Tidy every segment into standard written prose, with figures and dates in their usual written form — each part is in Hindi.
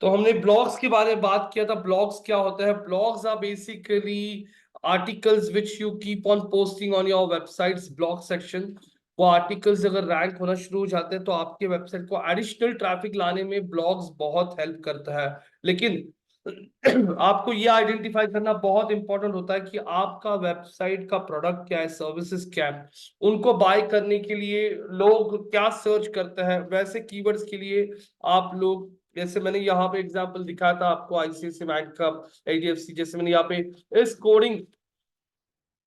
तो हमने ब्लॉग्स के बारे में बात किया था। ब्लॉग्स क्या होता है? Blogs are basically articles which you keep on posting on your websites blog section. वो आर्टिकल्स अगर रैंक होना शुरू हो जाते हैं तो आपके वेबसाइट को एडिशनल ट्रैफिक लाने में ब्लॉग्स बहुत हेल्प करता है। लेकिन आपको ये आइडेंटिफाई करना बहुत इंपॉर्टेंट होता है कि आपका वेबसाइट का प्रोडक्ट क्या है, सर्विसेज क्या है, उनको बाय करने के लिए लोग क्या सर्च करते हैं। वैसे कीवर्ड्स के लिए आप लोग, जैसे मैंने यहाँ पे एग्जांपल दिखाया था आपको आईसीआईसीआई बैंक का, एचडीएफसी, जैसे मैंने यहाँ पे इस coding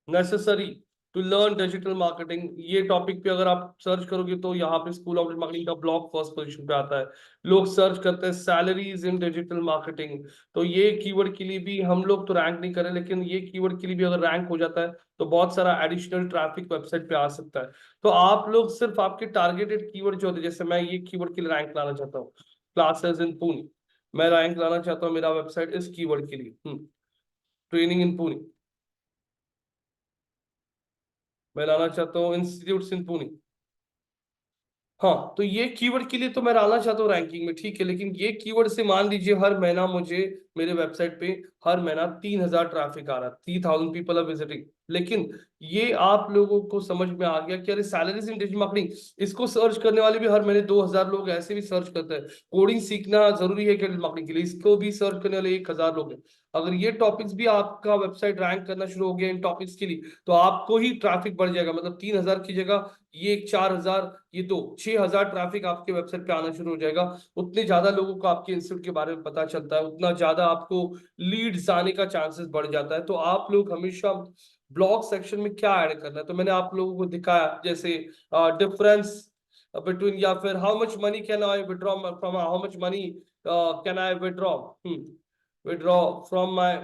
necessary to learn digital marketing, ये टॉपिक पे अगर आप सर्च करोगे तो यहाँ पे स्कूल ऑफ मार्केटिंग का ब्लॉग फर्स्ट पोजीशन पे आता है। लोग सर्च करते हैं सैलरीज इन डिजिटल मार्केटिंग, तो ये कीवर्ड के लिए भी हम लोग तो रैंक नहीं करें, लेकिन ये कीवर्ड के लिए भी अगर रैंक हो जाता है तो बहुत सारा एडिशनल ट्रैफिक वेबसाइट पे आ सकता है। तो आप लोग सिर्फ आपके टारगेटेड कीवर्ड जो होते हैं, जैसे मैं ये कीवर्ड के लिए रैंक लाना चाहता हूँ, क्लासेस इन पुणे, मैं रैंक लाना चाहता हूँ मेरा वेबसाइट इस कीवर्ड के लिए, ट्रेनिंग इन पुणे, मैं लाना चाहता हूँ इंस्टीट्यूट इन पुणे। हाँ, तो ये कीवर्ड के लिए तो मैं डालना चाहता हूँ रैंकिंग में, ठीक है, लेकिन ये कीवर्ड से मान लीजिए हर महीना मुझे मेरे वेबसाइट पे हर महीना 3,000 ट्रैफिक आ रहा है, 3,000 पीपल आर विजिटिंग। लेकिन ये आप लोगों को समझ में आ गया कि अरे सैलरीज इन डिजिटल मार्केटिंग, इसको सर्च करने वाले भी हर महीने 2,000 लोग ऐसे भी सर्च करते हैं। कोडिंग सीखना जरूरी है डिजिटल मार्केटिंग के लिए, इसको भी सर्च करने वाले 1,000 लोग हैं। अगर ये टॉपिक्स भी आपका वेबसाइट रैंक करना शुरू हो गया इन टॉपिक्स के लिए, तो आपको ही ट्रैफिक बढ़ जाएगा। मतलब 3,000 की जगह ये 4,000, ये तो 6,000 ट्रैफिक आपके वेबसाइट पे आना शुरू हो जाएगा। उतने ज्यादा लोगों को आपके इंस्टीट्यूट के बारे में पता चलता है, उतना ज्यादा आपको लीड्स आने का चांसेस बढ़ जाता है। तो आप लोग हमेशा ब्लॉग सेक्शन में क्या ऐड करना है, तो मैंने आप लोगों को दिखाया, जैसे डिफरेंस बिटवीन, या फिर how much money can I withdraw from, how much money can I withdraw withdraw from my,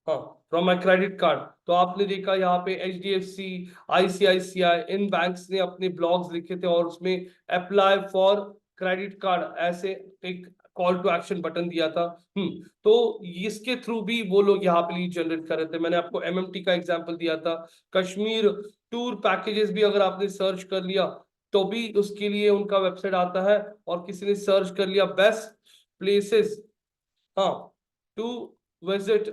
हाँ, फ्रॉम माई क्रेडिट कार्ड। तो आपने देखा यहाँ पे एचडीएफसी, आईसीआईसीआई, इन बैंक्स ने अपने ब्लॉग्स लिखे थे और उसमें अप्लाई फॉर क्रेडिट कार्ड ऐसे एक कॉल टू एक्शन बटन दिया था। तो इसके थ्रू भी वो लोग यहाँ पे लीड जनरेट कर रहे थे। मैंने आपको एमएमटी का एग्जांपल दिया था। कश्मीर टूर पैकेजेस भी अगर आपने सर्च कर लिया तो भी उसके लिए उनका वेबसाइट आता है। और किसी ने सर्च कर लिया बेस्ट प्लेसेस, हाँ, टू विजिट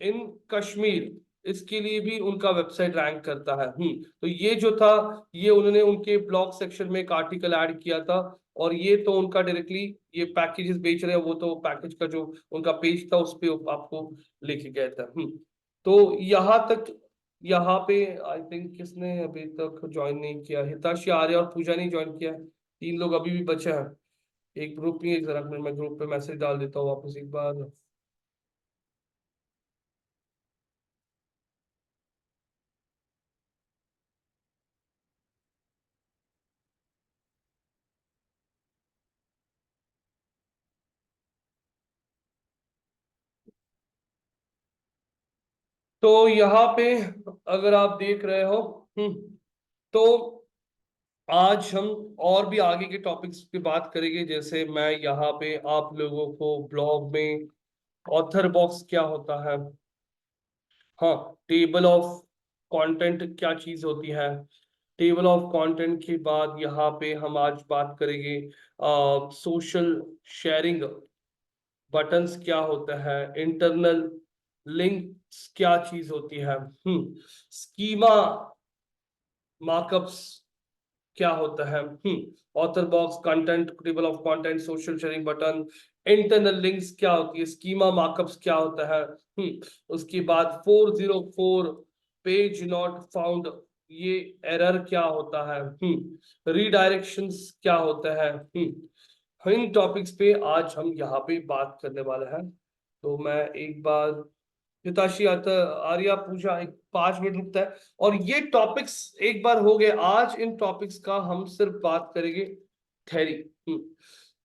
इन कश्मीर, इसके लिए भी उनका वेबसाइट रैंक करता है। तो ये जो था, ये उन्होंने उनके ब्लॉग सेक्शन में एक आर्टिकल ऐड किया था। और ये तो उनका डायरेक्टली ये पैकेजेस बेच रहे हैं, वो तो पैकेज का जो उनका पेज था उस पे आपको लेके गया था। तो यहाँ तक, यहाँ पे आई थिंक किसने अभी तक ज्वाइन नहीं किया, हिताशी आर्य और पूजा ने ज्वाइन किया है, 3 लोग अभी भी बचे हैं। एक ग्रुप में, एक जरा मैं ग्रुप पे मैसेज डाल देता हूँ वापस एक बार। तो यहाँ पे अगर आप देख रहे हो, तो आज हम और भी आगे के टॉपिक्स पे बात करेंगे। जैसे मैं यहाँ पे आप लोगों को ब्लॉग में ऑथर बॉक्स क्या होता है, हाँ, टेबल ऑफ कंटेंट क्या चीज होती है, टेबल ऑफ कंटेंट के बाद यहाँ पे हम आज बात करेंगे सोशल शेयरिंग बटन्स क्या होता है, इंटरनल लिंक्स क्या चीज होती है, स्कीमा मार्कअप्स क्या होता है, author box, content, table of content, social sharing button, internal links क्या होती है, स्कीमा मार्कअप्स क्या होता है, उसके बाद 404 पेज नॉट फाउंड, ये एरर क्या होता है, रीडायरेक्शंस क्या होता है, इन टॉपिक्स पे आज हम यहाँ पे बात करने वाले हैं। तो मैं एक बार, हिताशी आर्या, पूजा, एक 5 मिनट रुकता है। और ये टॉपिक्स एक बार हो गए, आज इन टॉपिक्स का हम सिर्फ बात करेंगे थ्योरी।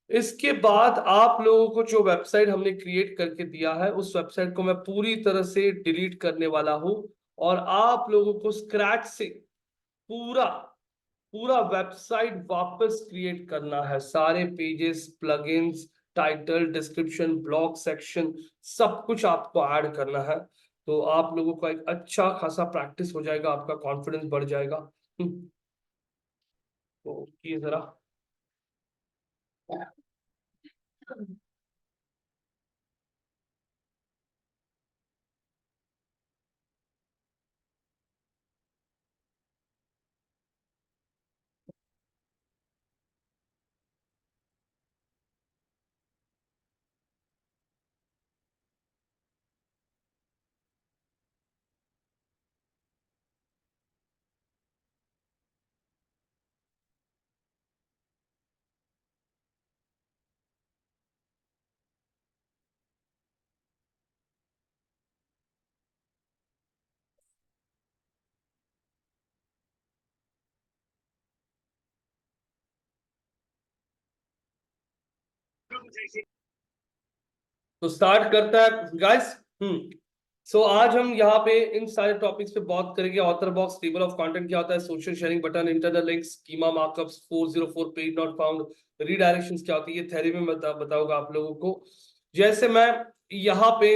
इसके बाद आप लोगों को जो वेबसाइट हमने क्रिएट करके दिया है उस वेबसाइट को मैं पूरी तरह से डिलीट करने वाला हूं। और आप लोगों को स्क्रैच से पूरा पूरा वेबसाइट वापस क्रिएट करना है, सारे pages, plugins, title, description, blog section, सब कुछ आपको ऐड करना है। तो आप लोगों का एक अच्छा खासा प्रैक्टिस हो जाएगा, आपका कॉन्फिडेंस बढ़ जाएगा। तो ये जरा तो स्टार्ट करता है गाइस। सो आज हम यहाँ पे इन सारे टॉपिक्स पे बात करेंगे। Author box, table of content क्या होता है, social sharing button, internal links, schema markups, 404 page not found, redirections क्या होती है, ये थ्योरी में बताऊंगा आप लोगों को। जैसे मैं यहाँ पे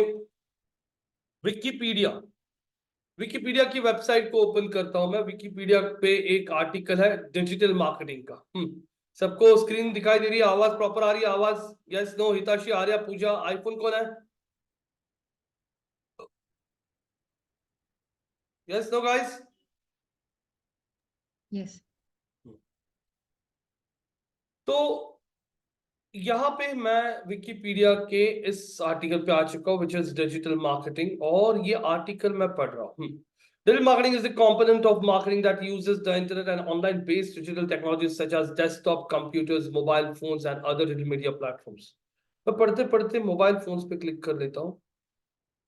विकिपीडिया विकिपीडिया की वेबसाइट को ओपन करता हूं। मैं विकिपीडिया पे एक आर्टिकल है डिजिटल मार्केटिंग का। सबको स्क्रीन दिखाई दे रही है, आवाज प्रॉपर आ रही है? आवाज yes no? Hitashi, Arya, Pooja, iPhone कौन है? Yes no guys? यस। तो यहाँ पे मैं विकिपीडिया के इस आर्टिकल पे आ चुका हूँ विच इज डिजिटल मार्केटिंग, और ये आर्टिकल मैं पढ़ रहा हूँ। Digital marketing is the component of marketing that uses the internet and online-based digital technologies such as desktop computers, mobile phones, and other digital media platforms. मैं पढ़ते पढ़ते मोबाइल फोन्स पे क्लिक कर लेता हूँ।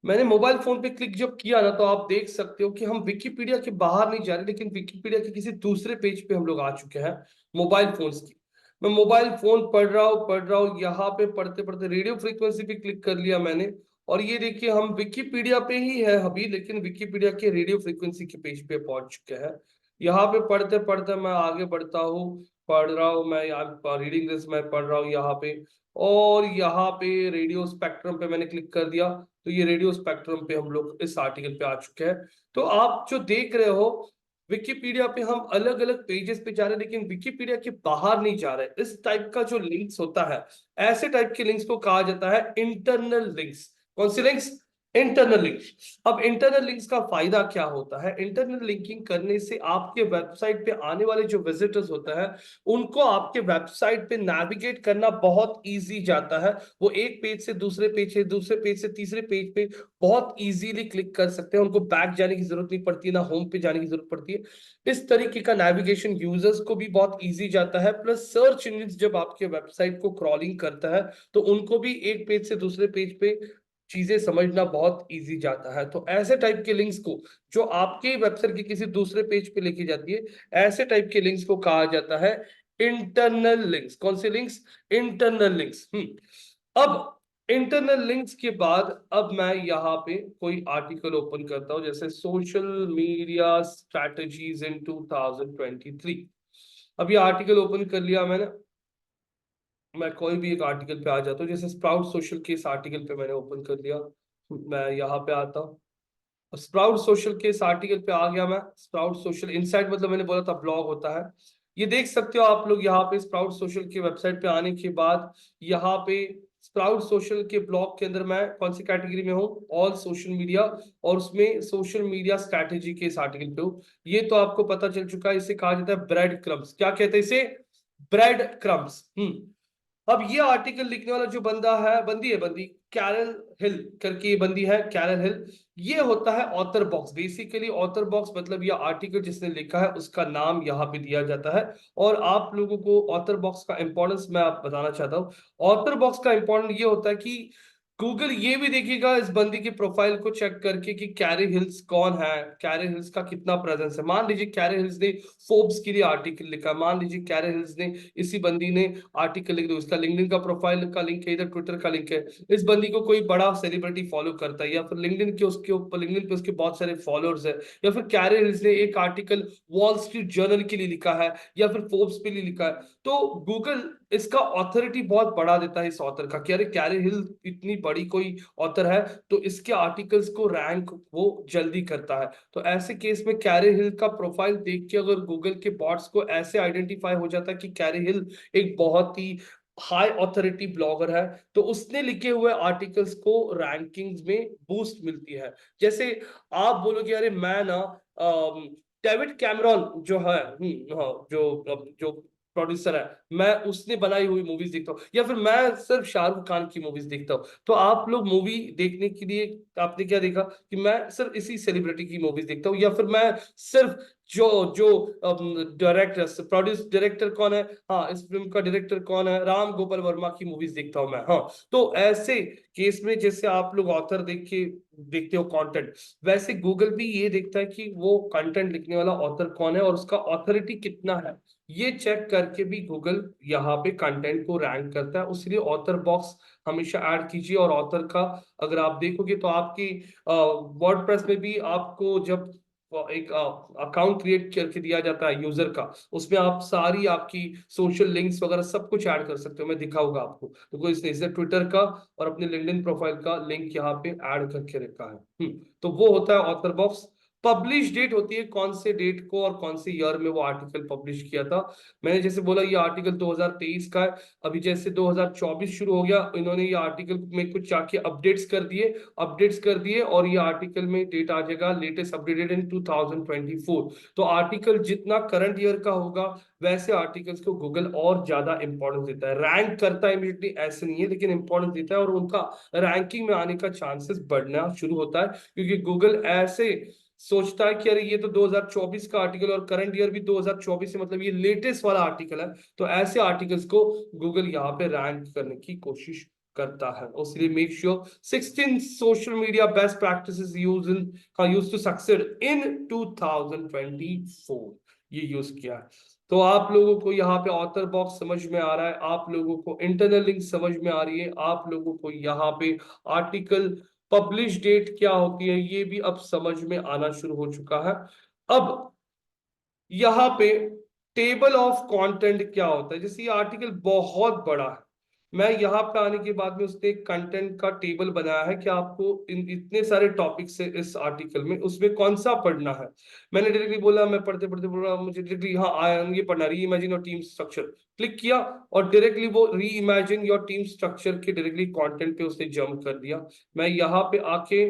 मैंने मोबाइल फोन पे क्लिक जब किया ना, तो आप देख सकते हो कि हम विकिपीडिया के बाहर नहीं जा रहे, लेकिन विकिपीडिया के किसी दूसरे पेज पे हम लोग आ चुके हैं मोबाइल फोन्स की। मैं मोबाइल फोन पढ़ रहा हूँ। यहाँ पे पढ़ते पढ़ते रेडियो फ्रीक्वेंसी पे क्लिक कर लिया मैंने, और ये देखिए हम विकिपीडिया पे ही है अभी, लेकिन विकिपीडिया के रेडियो फ्रीक्वेंसी के पेज पे पहुंच चुके हैं। यहाँ पे पढ़ते पढ़ते मैं आगे बढ़ता हूँ, पढ़ रहा हूँ मैं यहाँ रीडिंग दिस, मैं पढ़ रहा हूँ यहाँ पे। और यहाँ पे रेडियो स्पेक्ट्रम पे मैंने क्लिक कर दिया, तो ये रेडियो स्पेक्ट्रम पे हम लोग इस आर्टिकल पे आ चुके हैं। तो आप जो देख रहे हो विकिपीडिया पे हम अलग अलग पेजेस पे जा रहे हैं, लेकिन विकिपीडिया के बाहर नहीं जा रहे। इस टाइप का जो लिंक्स होता है, ऐसे टाइप के लिंक्स को कहा जाता है इंटरनल लिंक्स। कौन सी लिंक्स? Internal links. अब इंटरनल लिंक्स का फायदा क्या होता है? इंटरनल लिंकिंग करने से आपके वेबसाइट पे आने वाले जो विजिटर्स होता है, उनको आपके वेबसाइट पे नेविगेट करना बहुत इजी जाता है। वो एक पेज से दूसरे पेज से, दूसरे पेज से तीसरे पेज पे बहुत इजीली क्लिक कर सकते हैं। उनको बैक जाने की जरूरत नहीं पड़ती, ना होम पे जाने की जरूरत पड़ती है। इस तरीके का नेविगेशन यूजर्स को भी बहुत इजी जाता है। प्लस सर्च इंजन जब आपके वेबसाइट को क्रॉलिंग करता है, तो उनको भी एक पेज से दूसरे पेज पे चीजें समझना बहुत इजी जाता है। तो ऐसे टाइप के लिंक्स को, जो आपके वेबसाइट के किसी दूसरे पेज पे लेके जाती है, ऐसे टाइप के लिंक्स को कहा जाता है इंटरनल लिंक्स। कौन से लिंक्स? Internal links. अब इंटरनल लिंक्स के बाद अब मैं यहाँ पे कोई आर्टिकल ओपन करता हूं, जैसे सोशल मीडिया स्ट्रैटेजीज इन 2023। अब ये आर्टिकल ओपन कर लिया मैंने। मैं कोई भी एक आर्टिकल पे आ जाता हूँ, जैसे स्प्राउट सोशल के इस आर्टिकल पे मैंने ओपन कर लिया। मैं यहाँ पे आता हूँ, स्प्राउट सोशल के इस आर्टिकल पे आ गया मैं। स्प्राउट सोशल इनसाइट मतलब मैंने बोला था ब्लॉग होता है। ये देख सकते हो आप लोग यहाँ पे स्प्राउट सोशल की वेबसाइट पे आने के बाद, यहाँ पे स्प्राउट सोशल के ब्लॉग के अंदर मैं कौन सी कैटेगरी में हूँ? ऑल सोशल मीडिया, और उसमें सोशल मीडिया स्ट्रैटेजी के इस आर्टिकल पे हूँ। ये तो आपको पता चल चुका है, इसे कहा जाता है ब्रेड क्रम्स। क्या कहते हैं इसे? Bread crumbs. अब ये आर्टिकल लिखने वाला जो बंदा है, बंदी कैरल हिल करके, ये बंदी है कैरल हिल। ये होता है author box. Basically author box मतलब ये आर्टिकल जिसने लिखा है उसका नाम यहाँ पे दिया जाता है। और आप लोगों को ऑथर बॉक्स का इंपॉर्टेंस मैं आप बताना चाहता हूँ। ऑथर बॉक्स का इंपॉर्टेंट ये होता है कि गूगल ये भी देखेगा इस बंदी की प्रोफाइल को चेक करके कि कैरी हिल्स कौन है, कैरी हिल्स का कितना प्रेजेंस है। मान लीजिए कैरी हिल्स ने फोर्ब्स के लिए आर्टिकल लिखा, मान लीजिए कैरी हिल्स ने, इसी बंदी ने आर्टिकल लिख दिया, उसका लिंक्डइन का प्रोफाइल का लिंक है, इधर ट्विटर का लिंक है। इस बंदी को कोई बड़ा सेलिब्रिटी फॉलो करता है, या फिर लिंक्डइन के उसके ऊपर, लिंक्डइन पे उसके बहुत सारे फॉलोअर्स है, या फिर कैरी हिल्स ने एक आर्टिकल वॉल स्ट्रीट जर्नल के लिए लिखा है, या फिर फोर्ब्स के लिए लिखा है, तो गूगल इसका ऑथोरिटी बहुत बढ़ा देता है इस ऑथर का, कि अरे कैरी हिल इतनी बड़ी कोई ऑथर है, तो इसके आर्टिकल्स को रैंक वो जल्दी करता है। तो ऐसे केस में कैरी हिल का प्रोफाइल देख के अगर गूगल के बॉट्स को ऐसे आइडेंटिफाई हो जाता है कि कैरी हिल एक बहुत ही हाई ऑथोरिटी ब्लॉगर है, तो उसने लिखे हुए आर्टिकल्स को रैंकिंग्स में बूस्ट मिलती है। जैसे आप बोलोगे अरे मैं ना डेविड कैमरॉन जो है, हाँ, जो प्रोड्यूसर है, मैं उसने बनाई हुई मूवीज देखता हूँ, या फिर मैं सिर्फ शाहरुख खान की मूवीज देखता हूँ। तो आप लोग मूवी देखने के लिए आपने क्या देखा कि मैं सिर्फ इसी सेलिब्रिटी की मूवीज देखता हूँ, या फिर मैं सिर्फ जो जो डायरेक्टर प्रोड्यूस डायरेक्टर कौन है, हाँ इस फिल्म का डायरेक्टर कौन है, राम गोपाल वर्मा की मूवीज देखता हूं मैं। हाँ, तो ऐसे केस में जैसे आप लोग ऑथर देखते हो कंटेंट, वैसे गूगल भी ये देखता है कि वो कंटेंट लिखने वाला ऑथर कौन है और उसका ऑथोरिटी कितना है। ये चेक करके भी गूगल यहाँ पे कंटेंट को रैंक करता है। उसलिए ऑथर बॉक्स हमेशा ऐड कीजिए। और ऑथर का अगर आप देखोगे तो आपकी वर्डप्रेस में भी आपको जब एक अकाउंट क्रिएट करके दिया जाता है यूजर का, उसमें आप सारी आपकी सोशल लिंक्स वगैरह सब कुछ ऐड कर सकते हो। मैं दिखाऊंगा आपको, तो कोई इसने ट्विटर का और अपने लिंक्डइन प्रोफाइल का लिंक यहाँ पे ऐड करके रखा है। तो वो होता है ऑथर बॉक्स। पब्लिश डेट होती है, कौन से डेट को और कौन से ईयर में वो आर्टिकल पब्लिश किया था। मैंने जैसे बोला ये आर्टिकल 2023 का है। अभी जैसे 2024 शुरू हो गया, इन्होंने ये आर्टिकल में कुछ जाके अपडेट्स कर दिए और ये आर्टिकल में डेट आ जाएगा लेटेस्ट अपडेटेड इन 2024। तो आर्टिकल जितना करंट ईयर का होगा वैसे आर्टिकल्स को गूगल और ज्यादा इंपॉर्टेंस देता है। रैंक करता है इमीडिएटली ऐसे नहीं है, लेकिन इंपॉर्टेंस देता है और उनका रैंकिंग में आने का चांसेस बढ़ना शुरू होता है, क्योंकि गूगल ऐसे सोचता है कि अरे ये तो 2024 का आर्टिकल और करंट ईयर भी 2024 है, मतलब ये लेटेस्ट वाला आर्टिकल है। तो ऐसे आर्टिकल्स को गूगल यहाँ पे रैंक करने की कोशिश करता है। इसलिए make sure 16 social media best practices use to succeed in 2024 ये यूज किया है। तो आप लोगों को यहाँ पे ऑथर बॉक्स समझ में आ रहा है, आप लोगों को इंटरनल लिंक समझ में आ रही है, आप लोगों को यहाँ पे आर्टिकल पब्लिश डेट क्या होती है ये भी अब समझ में आना शुरू हो चुका है। अब यहाँ पे टेबल ऑफ कंटेंट क्या होता है। जैसे ये आर्टिकल बहुत बड़ा है, मैं यहाँ पे आने के बाद में उसने एक कंटेंट का टेबल बनाया है कि आपको इन इतने सारे टॉपिक से इस आर्टिकल में उसमें कौन सा पढ़ना है। मैंने डायरेक्टली बोला, मैं पढ़ते पढ़ते बोला मुझे डायरेक्टली हाँ आया ये पढ़ना, री imagine your team structure, click किया और डायरेक्टली वो री इमेजिन योर टीम स्ट्रक्चर के डायरेक्टली कंटेंट पे उसने जंप कर दिया। मैं यहाँ पे आके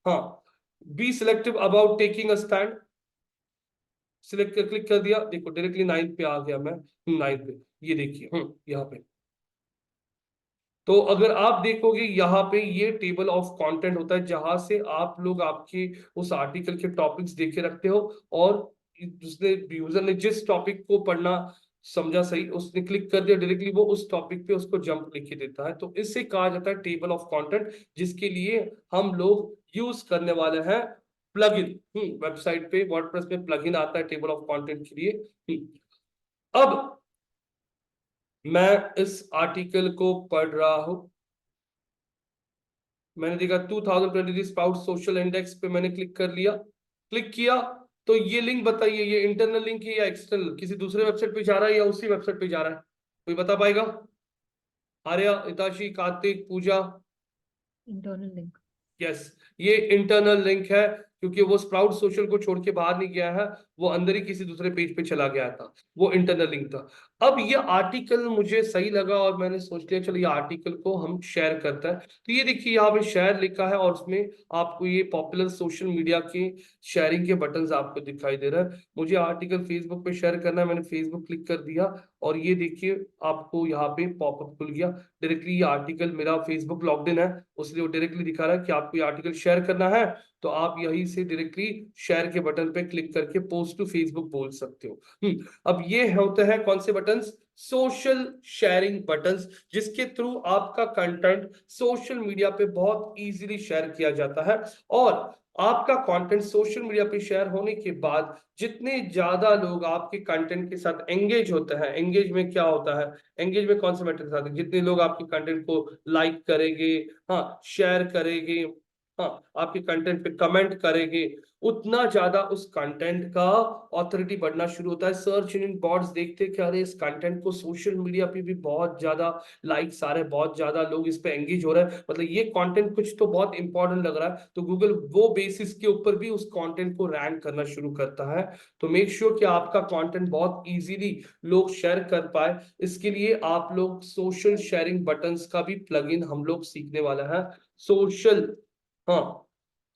हाँ be selective about taking a stand select कर क्लिक कर दिया, देखो डायरेक्टली 9 पे आ गया मैं। 9 पे ये देखिए यहाँ पे। तो अगर आप देखोगे यहाँ पे ये टेबल ऑफ कंटेंट होता है जहां से आप लोग आपके उस आर्टिकल के टॉपिक्स देखे रखते हो और उसने यूजर ने जिस टॉपिक को पढ़ना समझा सही उसने क्लिक कर दिया, डायरेक्टली वो उस टॉपिक पे उसको जंप लिख के देता है। तो इससे कहा जाता है टेबल ऑफ कंटेंट, जिसके लिए हम लोग यूज करने वाले हैं प्लगइन। वेबसाइट पे वर्डप्रेस पे प्लगइन आता है टेबल ऑफ कंटेंट के लिए। अब मैं इस आर्टिकल को पढ़ रहा हूं, मैंने देखा 2023 स्पाउट सोशल इंडेक्स पे मैंने क्लिक कर लिया, क्लिक किया तो ये लिंक बताइए ये इंटरनल लिंक है या एक्सटर्नल, किसी दूसरे वेबसाइट पे जा रहा है या उसी वेबसाइट पे जा रहा है, कोई बता पाएगा? Arya, Hitashi, Kartik, Pooja. Internal link. Yes, ये इंटरनल लिंक है, क्योंकि वो स्प्राउट सोशल को छोड़ के बाहर नहीं गया है, वो अंदर ही किसी दूसरे पेज पे चला गया था, वो इंटरनल लिंक था। अब ये आर्टिकल मुझे सही लगा और मैंने सोच लिया चलो ये आर्टिकल को हम शेयर करते हैं। तो ये देखिए यहाँ पे शेयर लिखा है और उसमें आपको ये पॉपुलर सोशल मीडिया के शेयरिंग के बटन आपको दिखाई दे रहा है। मुझे आर्टिकल फेसबुक पे शेयर करना है, मैंने फेसबुक क्लिक कर दिया और ये देखिए आपको यहाँ पे पॉपअप खुल गया। डायरेक्टली ये आर्टिकल मेरा फेसबुक लॉग्ड इन है, उसलिए वो डायरेक्टली दिखा रहा है कि आपको ये आर्टिकल शेयर करना है, तो आप यहीं से डायरेक्टली शेयर के बटन पे क्लिक करके पोस्ट टू फेसबुक बोल सकते हो। अब ये होते हैं कौन से बटन्स? सोशल शेयरिंग बटन्स, जिसके थ्रू आपका कंटेंट सोशल मीडिया पे बहुत इजीली शेयर किया जाता है। और आपका कंटेंट सोशल मीडिया पे शेयर होने के बाद जितने ज्यादा लोग आपके कंटेंट के साथ एंगेज होते हैं, एंगेज में क्या होता है, एंगेज में कौन से मैटर आते हैं, जितने लोग आपके कंटेंट को लाइक करेंगे, हाँ शेयर करेंगे, हाँ आपके कंटेंट पे कमेंट करेंगे, उतना ज्यादा उस कंटेंट का ऑथोरिटी बढ़ना शुरू होता है। सर्च इंजन बॉट्स देखते हैं कि अरे इस कंटेंट को सोशल मीडिया पे भी बहुत ज्यादा लाइक्स आ रहे हैं, बहुत ज्यादा लोग इस पे एंगेज हो रहे हैं, मतलब ये कंटेंट कुछ तो बहुत इंपॉर्टेंट लग रहा है, तो गूगल वो बेसिस के ऊपर भी उस कंटेंट को रैंक करना शुरू करता है। तो मेक श्योर कि आपका कंटेंट बहुत इजीली लोग शेयर कर पाए, इसके लिए आप लोग सोशल शेयरिंग बटन्स का भी प्लगइन हम लोग सीखने वाला है। सोशल, हाँ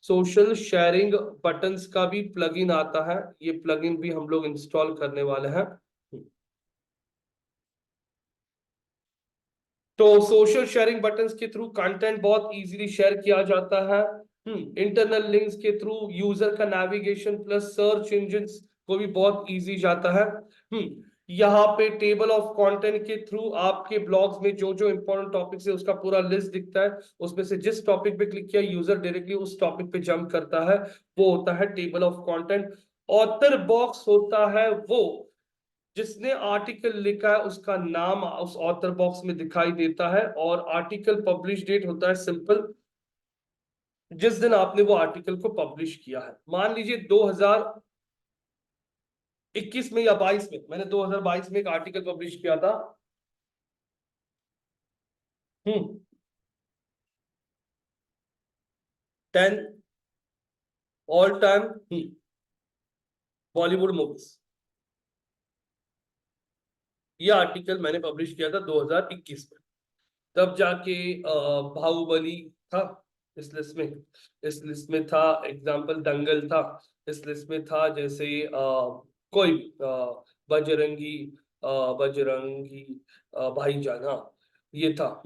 सोशल शेयरिंग बटन्स का भी प्लगइन आता है, ये प्लगइन भी हम लोग इंस्टॉल करने वाले हैं। तो सोशल शेयरिंग बटन्स के थ्रू कंटेंट बहुत इजीली शेयर किया जाता है। इंटरनल लिंक्स के थ्रू यूजर का नेविगेशन प्लस सर्च इंजन को भी बहुत इजी जाता है। यहाँ पे टेबल ऑफ कंटेंट के थ्रू आपके ब्लॉग्स में जो जो इंपॉर्टेंट टॉपिक्स है उसका पूरा लिस्ट दिखता है, उसमें से जिस टॉपिक पे क्लिक किया यूजर डायरेक्टली उस टॉपिक पे जंप करता है, वो होता है table of content. Author box होता है वो जिसने आर्टिकल लिखा है उसका नाम उस ऑथर बॉक्स में दिखाई देता है, और आर्टिकल पब्लिश डेट होता है सिंपल, जिस दिन आपने वो आर्टिकल को पब्लिश किया है। मान लीजिए 2021 में या 22 में, मैंने 2022 में एक आर्टिकल पब्लिश किया था। हम्म 10 ऑल टाइम बॉलीवुड मूवीज, ये आर्टिकल मैंने पब्लिश किया था 2021 में। तब जाके बाहुबली था इस लिस्ट में, इस लिस्ट में था एग्जाम्पल दंगल था, इस लिस्ट में था जैसे कोई भी बजरंगी, बजरंगी भाईजान, हाँ ये था।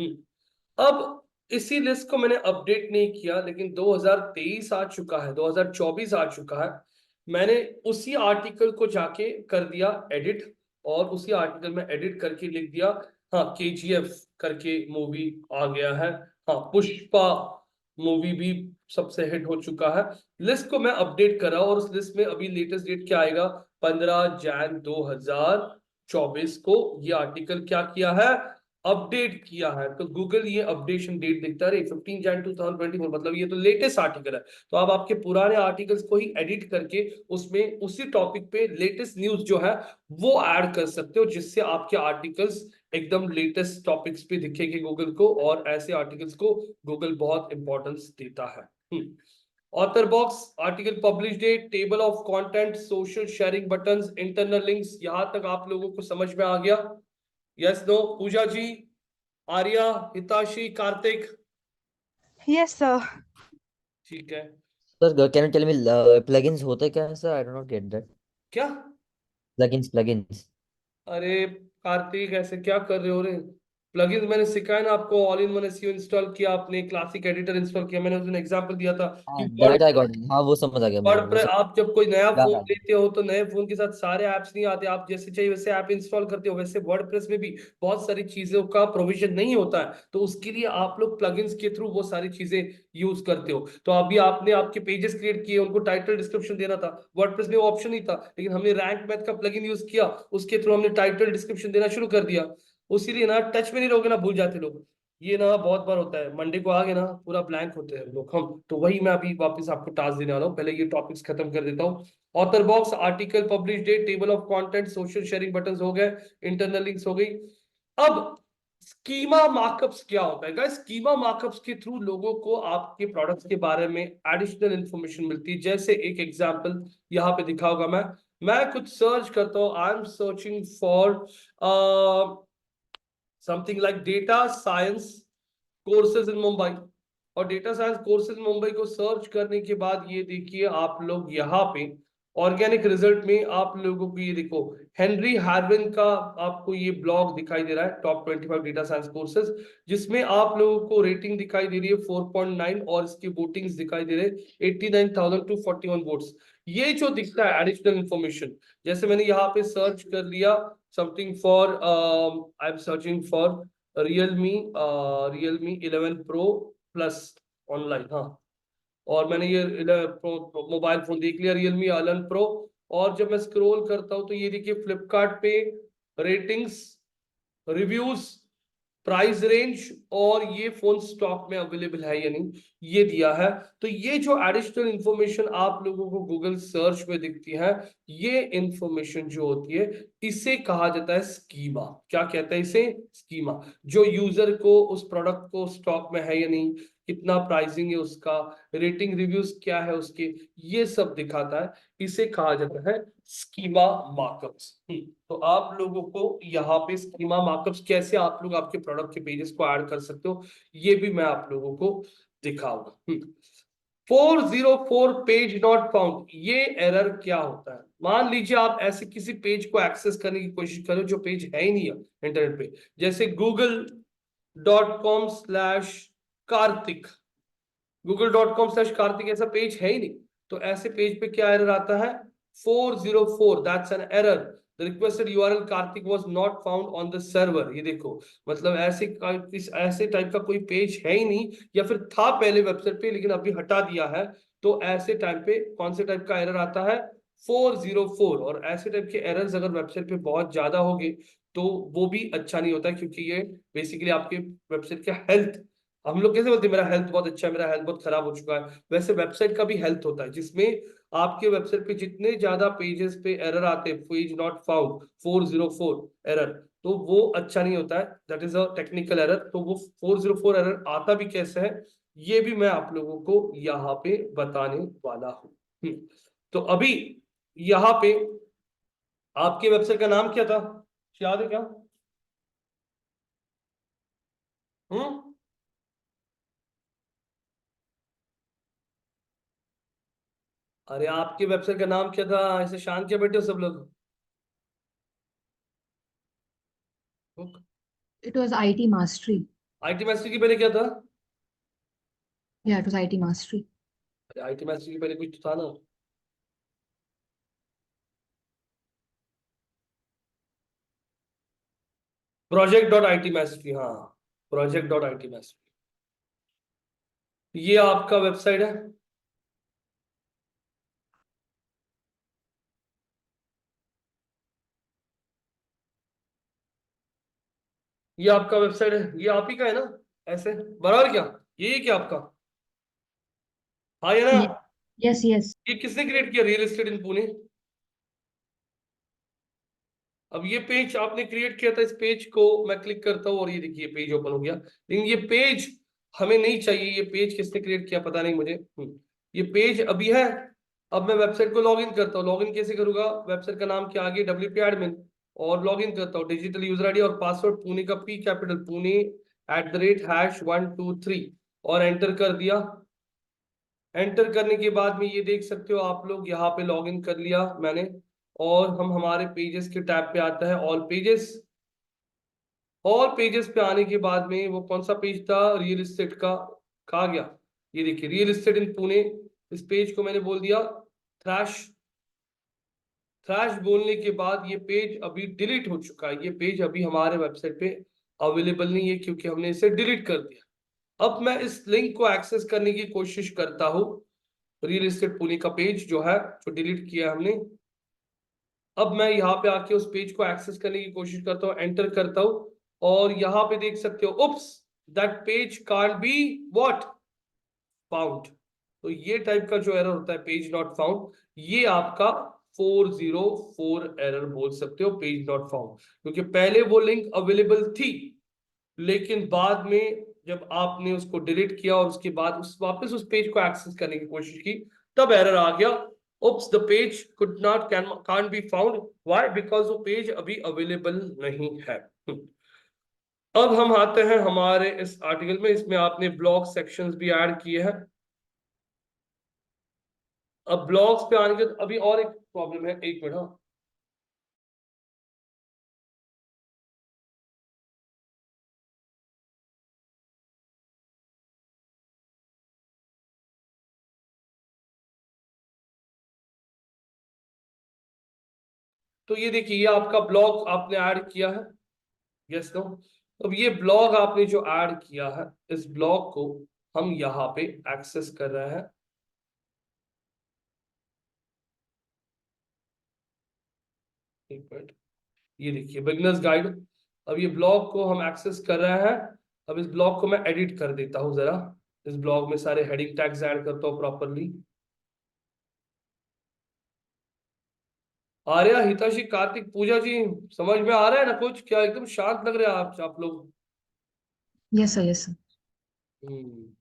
अब इसी लिस्ट को मैंने अपडेट नहीं किया, लेकिन 2023 आ चुका है, 2024 आ चुका है, मैंने उसी आर्टिकल को जाके कर दिया एडिट, और उसी आर्टिकल में एडिट करके लिख दिया हाँ केजीएफ करके मूवी आ गया है, हाँ पुष्पा मूवी भी सबसे हिट हो चुका है। लिस्ट को मैं अपडेट करा और उस लिस्ट में अभी लेटेस्ट डेट क्या आएगा, 15 जनवरी 2024 को ये आर्टिकल क्या किया है, अपडेट किया है। तो गूगल ये अपडेशन डेट दिखता है 15 जनवरी 2024, मतलब ये तो लेटेस्ट आर्टिकल है। तो आप आपके पुराने आर्टिकल्स को ही एडिट करके उसमें उसी टॉपिक पे लेटेस्ट न्यूज जो है वो ऐड कर सकते हो, जिससे आपके आर्टिकल्स एकदम लेटेस्ट टॉपिक्स पे दिखेंगे गूगल को, और ऐसे आर्टिकल्स को गूगल बहुत इंपॉर्टेंस देता है। Author box, article publish date, table of content, social sharing buttons, internal links, यहां तक आप लोगों को समझ में आ गया? Yes no? Pooja ji, Arya, Hitashi, Kartik? Yes, sir. ठीक है। Sir, can you tell me plugins होते क्या है sir? I do not get that. क्या? Plugins. अरे कार्तिक ऐसे क्या कर रहे हो रे? प्लगइन्स मैंने सिखाया ना आपको, all in one SEO install किया आपने, क्लासिक एडिटर इंस्टॉल किया, मैंने उस दिन एग्जांपल दिया था कि हाँ, that I got it. हाँ, वो समझ आ गया मुझे, वो सब आप जब कोई नया याद फोन आ गया। लेते हो तो नए फोन के साथ सारे ऐप्स नहीं आते, आप जैसे चाहिए वैसे ऐप इंस्टॉल करते हो, वैसे वर्डप्रेस में भी बहुत सारी चीजों का प्रोविजन नहीं होता है, तो उसके लिए आप लोग प्लगइन्स के थ्रू वो सारी चीजें यूज करते हो। तो अभी आपने आपके पेजेस क्रिएट किए, उनको टाइटल डिस्क्रिप्शन देना था, वर्डप्रेस में वो ऑप्शन नहीं था, लेकिन हमने रैंक मैथ का प्लगइन यूज किया, उसके थ्रू हमने टाइटल डिस्क्रिप्शन देना शुरू कर दिया। उसीलिए ना टच में नहीं रहोगे ना भूल जाते लोग, ये ना बहुत बार होता है, मंडे को आगे ना पूरा ब्लैंक होते हैं लोग हम, तो वही मैं अभी वापस आपको टास्क देने वाला हूँ, पहले ये टॉपिक्स खत्म कर देता हूँ। Author box, article publish date, table of content, social sharing buttons हो गए, इंटरनल लिंक्स हो गई। अब स्कीमा मार्कअप्स क्या होता है गाइस? स्कीमा मार्कअप्स के थ्रू लोगों को आपके प्रोडक्ट्स के बारे में एडिशनल इंफॉर्मेशन मिलती है। जैसे एक एग्जांपल यहाँ पे दिखा होगा, मैं कुछ सर्च करता हूँ, I am searching for something like data science courses in Mumbai, और डेटा साइंस कोर्सेज मुंबई को सर्च करने के बाद ये देखिए आप लोग यहाँ पे ऑर्गेनिक रिजल्ट में आप लोगों को ये देखो हेनरी हार्विन का आपको ये ब्लॉग दिखाई दे रहा है, टॉप 25 डेटा साइंस कोर्सेज, जिसमें आप लोगों को रेटिंग दिखाई दे रही है 4.9, और इसकी वोटिंग्स दिखाई दे रहे हैं 89,000 टू 41 वोट्स। ये जो दिखता है एडिशनल इंफॉर्मेशन, जैसे मैंने यहाँ पे सर्च कर लिया something for, I am searching for Realme 11 pro plus online, हाँ, और मैंने ये मोबाइल फोन देख लिया रियलमी 11 प्रो, और जब मैं स्क्रॉल करता हूं तो ये देखिए फ्लिपकार्ट पे रेटिंग्स, रिव्यूज, प्राइस रेंज, और ये फोन स्टॉक में अवेलेबल है या नहीं ये दिया है। तो ये जो एडिशनल इंफॉर्मेशन आप लोगों को गूगल सर्च में दिखती है, ये इंफॉर्मेशन जो होती है इसे कहा जाता है स्कीमा। क्या कहता है इसे? स्कीमा। जो यूजर को उस प्रोडक्ट को स्टॉक में है या नहीं, कितना प्राइसिंग है उसका, रेटिंग रिव्यूज क्या है उसके, ये सब दिखाता है, इसे कहा जाता है स्कीमा मार्कअप्स। तो आप लोगों को यहाँ पे स्कीमा मार्कअप्स कैसे आप लोग आपके प्रोडक्ट के पेजेस को ऐड कर सकते हो, ये भी मैं आप लोगों को दिखाऊंगा। 404 पेज नॉट फाउंड, ये एरर क्या होता है? मान लीजिए आप ऐसे किसी पेज को एक्सेस करने की कोशिश करो जो पेज है ही नहीं है इंटरनेट पे, जैसे google.com/कार्तिक, google.com/कार्तिक ऐसा पेज है ही नहीं, तो ऐसे पेज पे क्या एरर आता है? 404, that's an error. The requested URL Karthik was not found on the server. ये देखो, मतलब ऐसे टाइप का कोई पेज है ही नहीं, या फिर था पहले वेबसाइट पे लेकिन अभी हटा दिया है। तो ऐसे टाइम पे कौन से टाइप का एरर आता है? 404। और ऐसे टाइप के एरर्स अगर वेबसाइट पे बहुत ज्यादा होंगे तो वो भी अच्छा नहीं होता, क्योंकि ये बेसिकली आपके वेबसाइट का हेल्थ, हम लोग कैसे बोलते हैं मेरा हेल्थ बहुत अच्छा है, मेरा हेल्थ बहुत खराब हो चुका है, वैसे वेबसाइट का भी हेल्थ होता है, जिसमें आपके वेबसाइट पे जितने ज्यादा पेजेस पे एरर आते हैं, पेज नॉट फाउंड 404 एरर, तो वो अच्छा नहीं होता है। That is a technical error. तो वो 404 एरर आता भी कैसे है, ये भी मैं आप लोगों को यहाँ पे बताने वाला हूँ। तो अभी यहाँ पे आपके वेबसाइट का नाम क्या था, याद है क्या? हम्म अरे आपके वेबसाइट का नाम क्या था? ऐसे शांत क्या बैठे हो सब लोग? It was IT Mastery. IT master की पहले क्या था? Yeah, it was IT Mastery. IT master की पहले कुछ तो था ना? Project dot I T mastery, हाँ, project dot I T mastery, ये आपका वेबसाइट है। ये आपका वेबसाइट है, ये आप ही का है ना? ऐसे बराबर क्या? ये क्या आपका? हाँ ये ना? Yes, yes, yes. ये किसने क्रिएट किया? रियल एस्टेट इन पुणे। अब ये पेज आपने क्रिएट किया था, इस पेज को मैं क्लिक करता हूँ और ये देखिए पेज ओपन हो गया, लेकिन ये पेज हमें नहीं चाहिए। ये पेज किसने क्रिएट किया पता नहीं मुझे। ये पेज अभी है। अब मैं वेबसाइट को लॉगिन करता हूँ। लॉगिन कैसे करूंगा? वेबसाइट का नाम क्या आगे, WP एडमिन, और लॉगिन करता हूँ। डिजिटल यूजर आईडी और पासवर्ड पुणे का P कैपिटल, पुणे @#123, और एंटर कर दिया। एंटर करने के बाद में ये देख सकते हो आप लोग, यहाँ पे लॉगिन कर लिया मैंने, और हम हमारे पेजेस के टैब पे आता है ऑल पेजेस। ऑल पेजेस पे आने के बाद में वो कौन सा पेज था, रियल एस्टेट का, कहा गया? ये देखिए रियल एस्टेट इन पुणे। इस पेज को मैंने बोल दिया थ्रैश। थ्रैश बोलने के बाद ये पेज अभी डिलीट हो चुका है। ये पेज अभी हमारे वेबसाइट पे अवेलेबल नहीं है, क्योंकि हमने इसे डिलीट कर दिया। अब मैं इस लिंक को एक्सेस करने की कोशिश करता हूँ, रियल एस्टेट पुणे का पेज जो है, जो डिलीट किया हमने। अब मैं यहाँ पे आके उस पेज को एक्सेस करने की कोशिश करता हूँ, एंटर करता हूँ, और यहाँ पे देख सकते हो, oops, that page can't be what found. तो ये टाइप का जो एरर होता है, पेज नॉट फाउंड, ये आपका 404 एरर बोल सकते हो, पेज नॉट फाउंड। क्योंकि पहले वो लिंक अवेलेबल थी, लेकिन बाद में जब आपने उसको डिलीट किया और उसके बाद वापस उस पेज को एक्सेस करने की कोशिश की, तब एरर आ गया, oops the page could not can't be found, why? Because वो पेज अभी अवेलेबल नहीं है। अब हम आते हैं हमारे इस आर्टिकल में। इसमें आपने ब्लॉग सेक्शंस भी ऐड किए हैं। अब ब्लॉग्स पे आने के अभी और एक प्रॉब्लम है, एक मिनट, हाँ। तो ये देखिए, ये आपका ब्लॉग आपने ऐड किया है, यस नो? अब ये ब्लॉग आपने जो ऐड किया है, इस ब्लॉग को हम यहाँ पे एक्सेस कर रहे हैं। एक मिनट, ये देखिए बिगनर्स गाइड। अब ये ब्लॉग को हम एक्सेस कर रहे हैं। अब इस ब्लॉग को मैं एडिट कर देता हूँ जरा। इस ब्लॉग में सारे हेडिंग टैग्स ऐड करता हूँ प्रॉपरली। आर्या, हिताशी, कार्तिक, पूजा जी, समझ में आ रहा है ना कुछ? क्या एकदम शांत लग रहे हैं आप लोग? Yes, sir, yes, sir. हम्म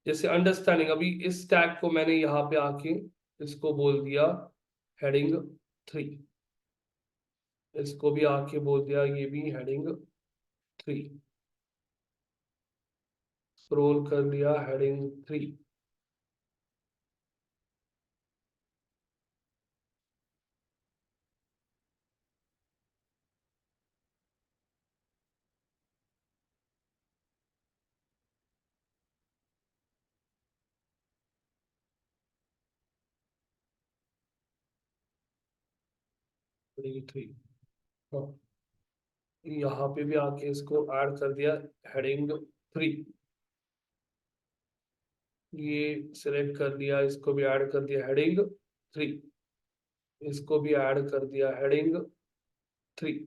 जैसे अंडरस्टैंडिंग, अभी इस टैग को मैंने यहाँ पे आके इसको बोल दिया हेडिंग 3। इसको भी आके बोल दिया ये भी हेडिंग 3। स्क्रॉल कर लिया हेडिंग 3। हेडिंग 3। हाँ, यहाँ पे भी आके इसको ऐड कर दिया हेडिंग 3। ये सिलेक्ट कर लिया, इसको भी ऐड कर दिया हेडिंग 3। इसको भी ऐड कर दिया हेडिंग 3।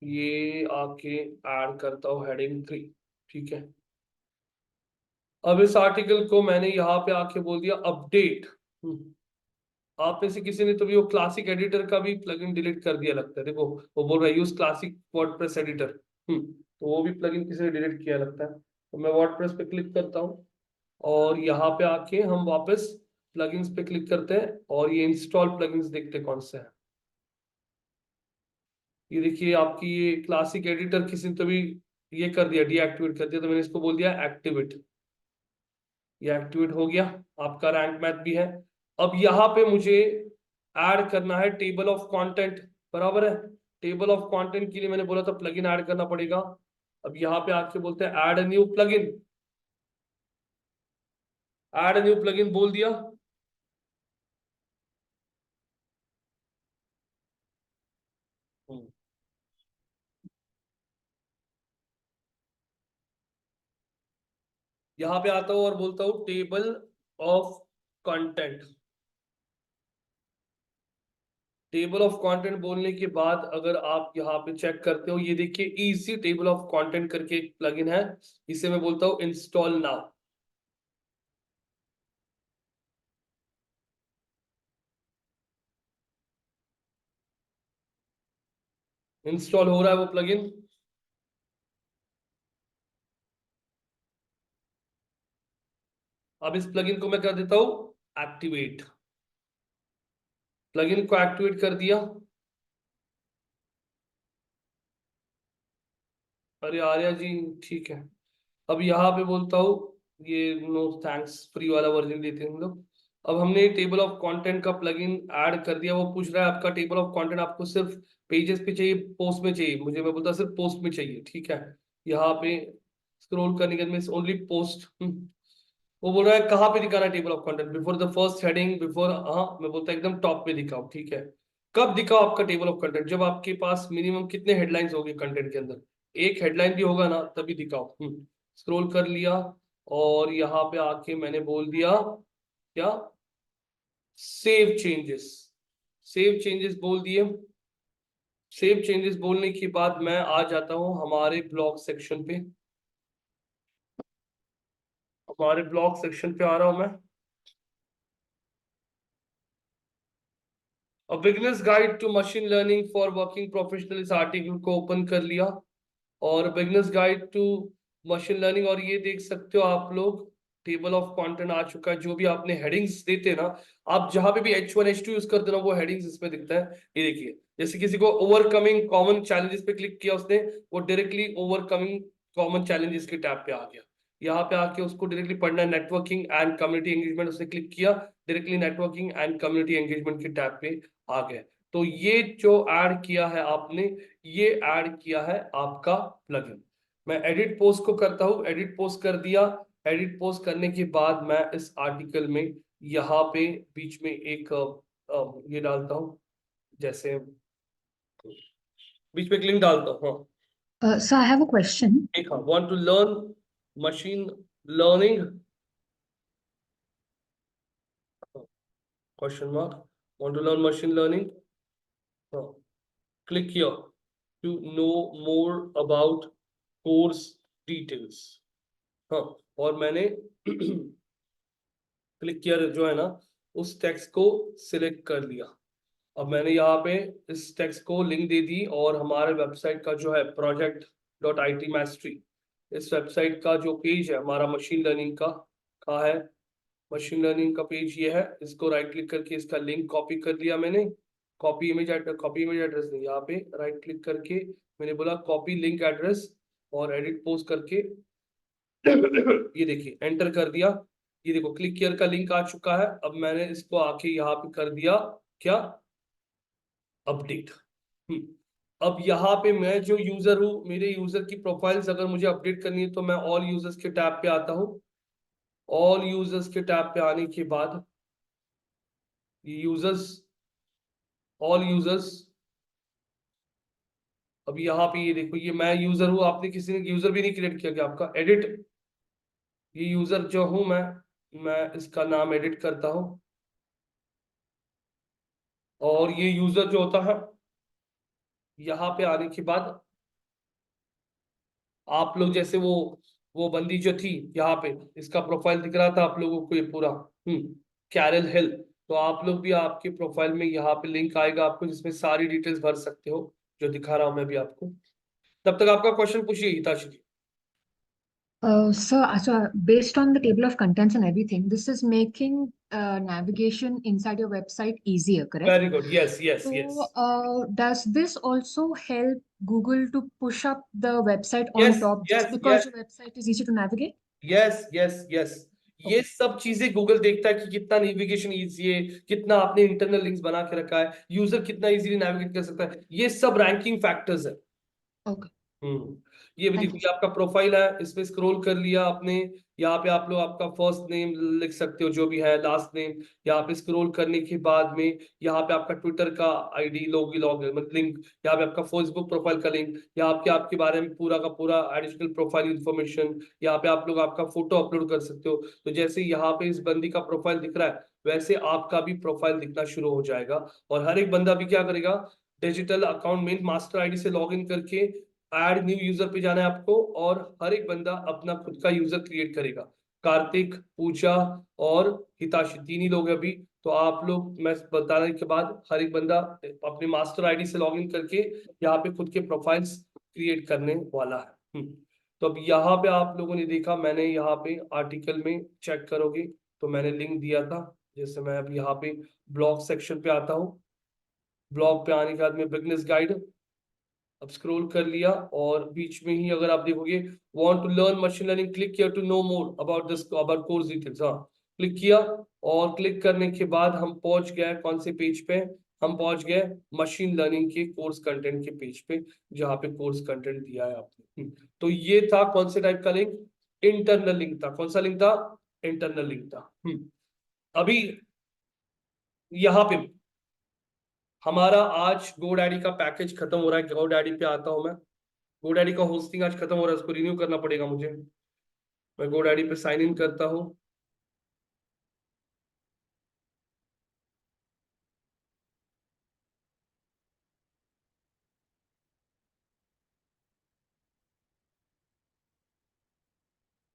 ये आके ऐड करता हूँ हेडिंग 3। ठीक है, अब इस आर्टिकल को मैंने यहाँ पे आके बोल दिया अपडेट। आप में से किसी ने तो भी वो क्लासिक एडिटर का भी प्लगइन डिलीट कर दिया लगता है, देखो वो बोल रहा है यूज क्लासिक वर्डप्रेस एडिटर। तो वो भी प्लगइन किसी ने डिलीट किया लगता है। तो मैं वर्डप्रेस पे क्लिक करता हूँ और यहाँ पे आके हम वापस प्लगइन्स पे क्लिक करते हैं और ये इंस्टॉल प्लगइन्स देखते हैं कौन सा है। ये देखिए आपकी ये क्लासिक एडिटर किसी ने तो भी ये कर दिया, डीएक्टिवेट कर दिया, तो मैंने इसको बोल दिया एक्टिवेट। ये एक्टिवेट हो गया, आपका रैंक मैथ भी है। अब यहाँ पे मुझे ऐड करना है टेबल ऑफ कंटेंट, बराबर है। टेबल ऑफ कंटेंट के लिए मैंने बोला था प्लगइन ऐड करना पड़ेगा। अब यहाँ पे आके बोलते हैं add new plugin. Add new plugin बोल दिया। यहाँ पे आता हूँ और बोलता हूँ table of content. Table of content बोलने के बाद अगर आप यहाँ पे चेक करते हो, ये देखिए इजी टेबल ऑफ कंटेंट करके एक प्लगइन है, इसे मैं बोलता हूँ इंस्टॉल नाउ। इंस्टॉल हो रहा है वो प्लगइन। अब इस प्लगइन को मैं कर देता हूं एक्टिवेट। प्लगइन को एक्टिवेट कर दिया। अरे आर्या जी ठीक है। अब यहाँ पे बोलता हूँ ये नो थैंक्स, फ्री वाला वर्जन देते हैं हम लोग। अब हमने टेबल ऑफ कंटेंट का प्लगइन ऐड कर दिया। वो पूछ रहा है आपका टेबल ऑफ कंटेंट आपको सिर्फ पेजेस पे चाहिए, पोस्ट में चाहिए? मुझे मैं बोलता सिर्फ पोस्ट में चाहिए। ठीक है, यहाँ पे स्क्रॉल करने के बाद ओनली पोस्ट। वो बोल रहा है कहाँ पे दिखाना है table of content, before the first heading, before, हाँ मैं बोलता एकदम टॉप पे दिखाओ। ठीक है, कब दिखाओ आपका टेबल ऑफ कंटेंट? जब आपके पास मिनिमम कितने हेडलाइंस होंगे कंटेंट के अंदर, एक हेडलाइन भी होगा ना तभी दिखाओ। स्क्रॉल कर लिया और यहाँ पे आके मैंने बोल दिया क्या, सेव चेंजेस। सेव चेंजेस बोल दिए। सेव चेंजेस बोलने के बाद मैं आ जाता हूँ हमारे ब्लॉग सेक्शन पे। हमारे ब्लॉग सेक्शन पे आ रहा हूं मैं। और beginners guide to machine learning for working professional, इस आर्टिकल को ओपन कर लिया और beginners guide to machine learning, और ये देख सकते हो आप लोग टेबल ऑफ कंटेंट आ चुका है। जो भी आपने हेडिंग्स देते ना, आप जहां पे भी H1 H2 यूज करते ना, वो हेडिंग्स इसमें दिखता है। ये देखिए, जैसे किसी को ओवरकमिंग कॉमन चैलेंजेस पे क्लिक किया उसने, वो डायरेक्टली ओवरकमिंग कॉमन चैलेंजेस के टैब पे आ गया। यहाँ पे आके उसको डायरेक्टली पढ़ना है नेटवर्किंग एंड कम्युनिटी एंगेजमेंट, उसने क्लिक किया, directly networking and community engagement के टैब पे आ गया। तो ये जो ऐड किया है आपने, ये ऐड किया है आपका प्लगइन। मैं एडिट पोस्ट को करता हूं, एडिट पोस्ट कर दिया। एडिट पोस्ट करने के बाद मैं इस आर्टिकल में यहाँ पे बीच में एक ये डालता हूं, जैसे बीच में एक लिंक डालता हूँ। हाँ So I have a question. एक, हाँ, want to learn machine learning, question mark, want to learn machine learning, click here to know more about course details. हाँ, और मैंने क्लिक किया जो है ना, उस टेक्स्ट को सिलेक्ट कर लिया। अब मैंने यहाँ पे इस टेक्स्ट को लिंक दे दी और हमारे वेबसाइट का जो है project.it mastery, इस वेबसाइट का जो पेज है हमारा मशीन लर्निंग का, कहाँ है मशीन लर्निंग का पेज, ये है। इसको राइट क्लिक करके इसका लिंक कॉपी कर लिया मैंने। कॉपी इमेज एड्रेस नहीं, यहाँ पे राइट क्लिक करके मैंने बोला कॉपी लिंक एड्रेस और एडिट पोस्ट करके ये देखिए एंटर कर दिया। ये देखो क्लिक कियर का लिंक आ चुका है। अब मैंने इसको आके यहाँ पे कर दिया क्या, अपडेट। अब यहाँ पे मैं जो यूजर हूँ, मेरे यूजर की प्रोफाइल्स अगर मुझे अपडेट करनी है तो मैं ऑल यूजर्स के टैब पे आता हूँ। ऑल यूजर्स के टैब पे आने के बाद यूजर्स, ऑल यूजर्स। अब यहाँ पे ये देखो, ये मैं यूजर हूँ, आपने किसी ने यूजर भी नहीं क्रिएट किया क्या आपका? एडिट, ये यूजर जो हूं मैं इसका नाम एडिट करता हूं। और ये यूजर जो होता है, यहाँ पे आने के बाद आप लोग जैसे वो बंदी जो थी यहाँ पे, इसका प्रोफाइल दिख रहा था आप लोगों को ये पूरा, कैरल हिल। तो आप लोग भी, आपके प्रोफाइल में यहाँ पे लिंक आएगा आपको, जिसमें सारी डिटेल्स भर सकते हो, जो दिखा रहा हूं मैं भी आपको। तब तक आपका क्वेश्चन पूछिए हिताशी जी। So based on the table of contents and everything, this is making navigation inside your website easier, correct? Very good, yes yes yes. So, does this also help Google to push up the website on yes top just yes because yes your website is easy to navigate? Yes yes yes. ये Okay. सब चीजें गूगल देखता है कि कितना नेविगेशन इजी है, कितना आपने इंटरनल लिंक्स बना के रखा है, यूजर कितना इजीली नेविगेट कर सकता है, ये सब रैंकिंग फैक्टर्स है। Okay. हम्म। ये भी Thank देखो, you. ये आपका प्रोफाइल है, इसमें स्क्रॉल कर लिया आपने, यहाँ पे आप लोग आपका फर्स्ट नेम लिख सकते हो जो भी है, लास्ट नेम। यहाँ पे स्क्रॉल करने के बाद में यहाँ पे आपका ट्विटर का आईडी लॉग मतलब लिंक, यहाँ पे आपका फेसबुक प्रोफाइल का लिंक, यहाँ पे आपके बारे में पूरा का पूरा एडिशनल प्रोफाइल इंफॉर्मेशन, यहाँ पे आप लोग आपका फोटो अपलोड कर सकते हो। तो जैसे यहाँ पे इस बंदी का प्रोफाइल दिख रहा है, वैसे आपका भी प्रोफाइल दिखना शुरू हो जाएगा। और हर एक बंदा भी क्या करेगा, डिजिटल अकाउंट में मास्टर आईडी से लॉग इन करके ऐड न्यू यूजर पे जाना है आपको, और हर एक बंदा अपना खुद का यूजर क्रिएट करेगा। कार्तिक, पूजा और हिताशी, तीन ही लोग हैं अभी। तो आप लोग, मैं बताने के बाद हर एक बंदा अपने मास्टर आईडी से लॉगिन करके यहाँ पे खुद के प्रोफाइल्स क्रिएट करने वाला है। तो अब यहाँ पे आप लोगों ने देखा, मैंने यहाँ पे आर्टिकल में चेक करोगे तो मैंने लिंक दिया था। जैसे मैं अब यहाँ पे ब्लॉग सेक्शन पे आता हूँ, ब्लॉग पे आने के बाद में बिजनेस गाइड, अब स्क्रॉल कर लिया, और बीच में ही अगर आप देखोगे, want to learn machine learning, click किया to know more about this, about course details, हाँ क्लिक किया। और क्लिक करने के बाद हम पहुंच गए कौन से पेज पे, हम पहुंच गए मशीन लर्निंग के कोर्स कंटेंट के पेज पे, जहाँ पे कोर्स कंटेंट दिया है आपने। तो ये था कौन से टाइप का लिंक, इंटरनल लिंक था। कौन सा लिंक था? इंटरनल लिंक था। अभी यहाँ पे हमारा आज GoDaddy का पैकेज खत्म हो रहा है। GoDaddy पे आता हूं मैं, GoDaddy का होस्टिंग आज खत्म हो रहा है, उसको रिन्यू करना पड़ेगा मुझे। मैं GoDaddy पे साइन इन करता हूँ।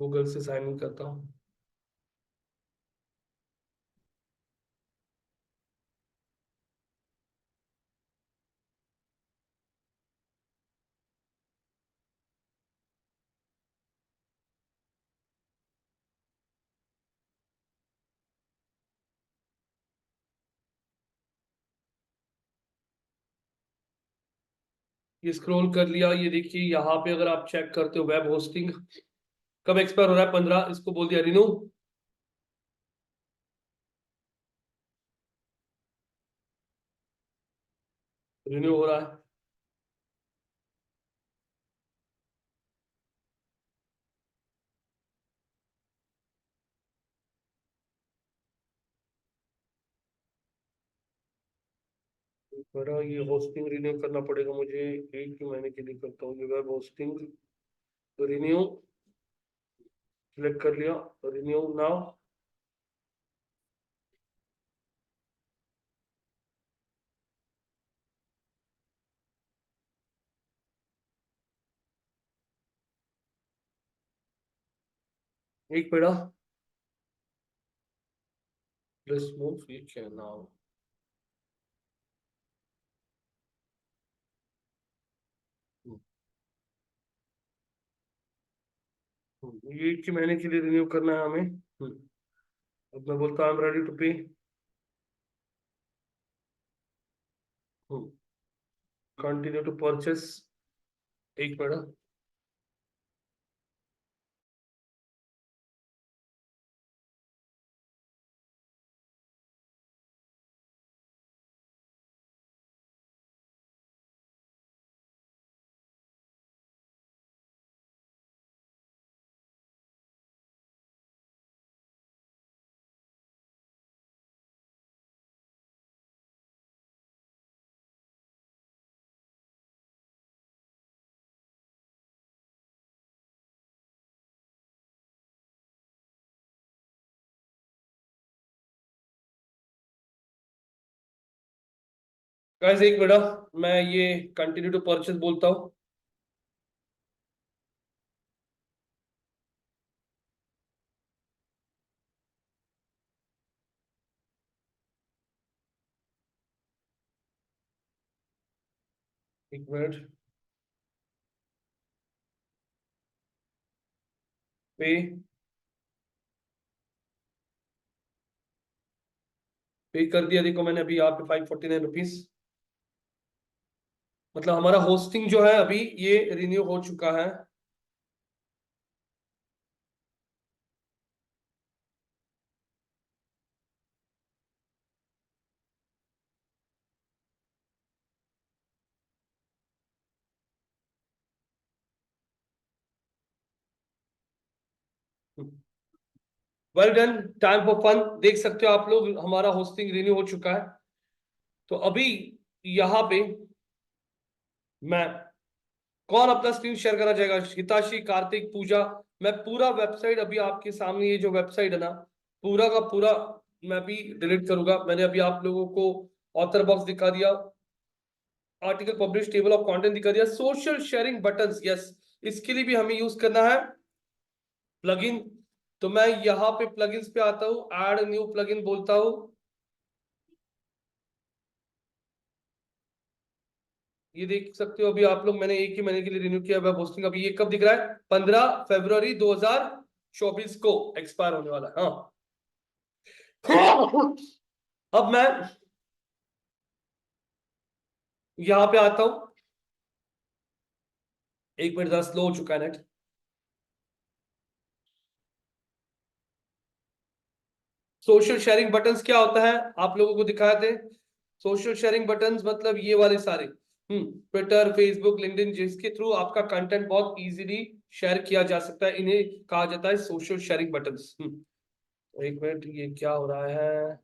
गूगल से साइन इन करता हूँ। ये स्क्रॉल कर लिया, ये देखिए यहाँ पे अगर आप चेक करते हो, वेब होस्टिंग कब एक्सपायर हो रहा है, 15, इसको बोल दिया रिन्यू, रिन्यू हो रहा है। बड़ा, ये होस्टिंग रिन्यू करना पड़ेगा मुझे, एक ही महीने के लिए करता हूँ ये वेब होस्टिंग। रिन्यू, सिलेक्ट कर लिया, रिन्यू नाउ। एक मिनट, लेट्स मूव, ये क्या नाउ। ये एक ही महीने के लिए रिन्यू करना है हमें। अब मैं बोलता हूँ आई एम रेडी टू पे, कंटिन्यू टू परचेस। एक मिनट, गाइस एक मिनट, मैं ये कंटिन्यू टू परचेज बोलता हूँ। एक मिनट। पे पे कर दिया, देखो मैंने अभी यहाँ पे 549 रुपीज। मतलब हमारा होस्टिंग जो है अभी ये रिन्यू हो चुका है। Well done, time for fun. देख सकते हो आप लोग हमारा होस्टिंग रिन्यू हो चुका है। तो अभी यहाँ पे मैं, कौन अपना स्क्रीन शेयर करना चाहेगा? हिताशी, कार्तिक, पूजा। मैं पूरा वेबसाइट अभी आपके सामने, ये जो वेबसाइट है ना, पूरा का पूरा मैं भी डिलीट करूंगा। मैंने अभी आप लोगों को ऑथर बॉक्स दिखा दिया, article publish, table of content दिखा दिया, सोशल शेयरिंग बटन्स, यस, इसके लिए भी हमें यूज करना है प्लगइन। तो मैं यहाँ पे प्लगइन्स पे आता हूँ, ऐड न्यू प्लगइन बोलता हूँ। ये देख सकते हो अभी आप लोग, मैंने एक ही महीने के लिए रिन्यू किया वेब होस्टिंग। अभी ये कब दिख रहा है? 15 फरवरी 2024 को एक्सपायर होने वाला है। हाँ। अब मैं यहाँ पे आता हूँ। एक मिनट, जरा स्लो हो चुका है नेट। सोशल शेयरिंग बटन्स क्या होता है आप लोगों को दिखाए थे। सोशल शेयरिंग बटन्स मतलब ये वाले सारे, ट्विटर, फेसबुक, लिंक्डइन, जिसके थ्रू आपका कंटेंट बहुत इजीली शेयर किया जा सकता है, इन्हें कहा जाता है सोशल शेयरिंग बटन्स। एक मिनट, ये क्या हो रहा है?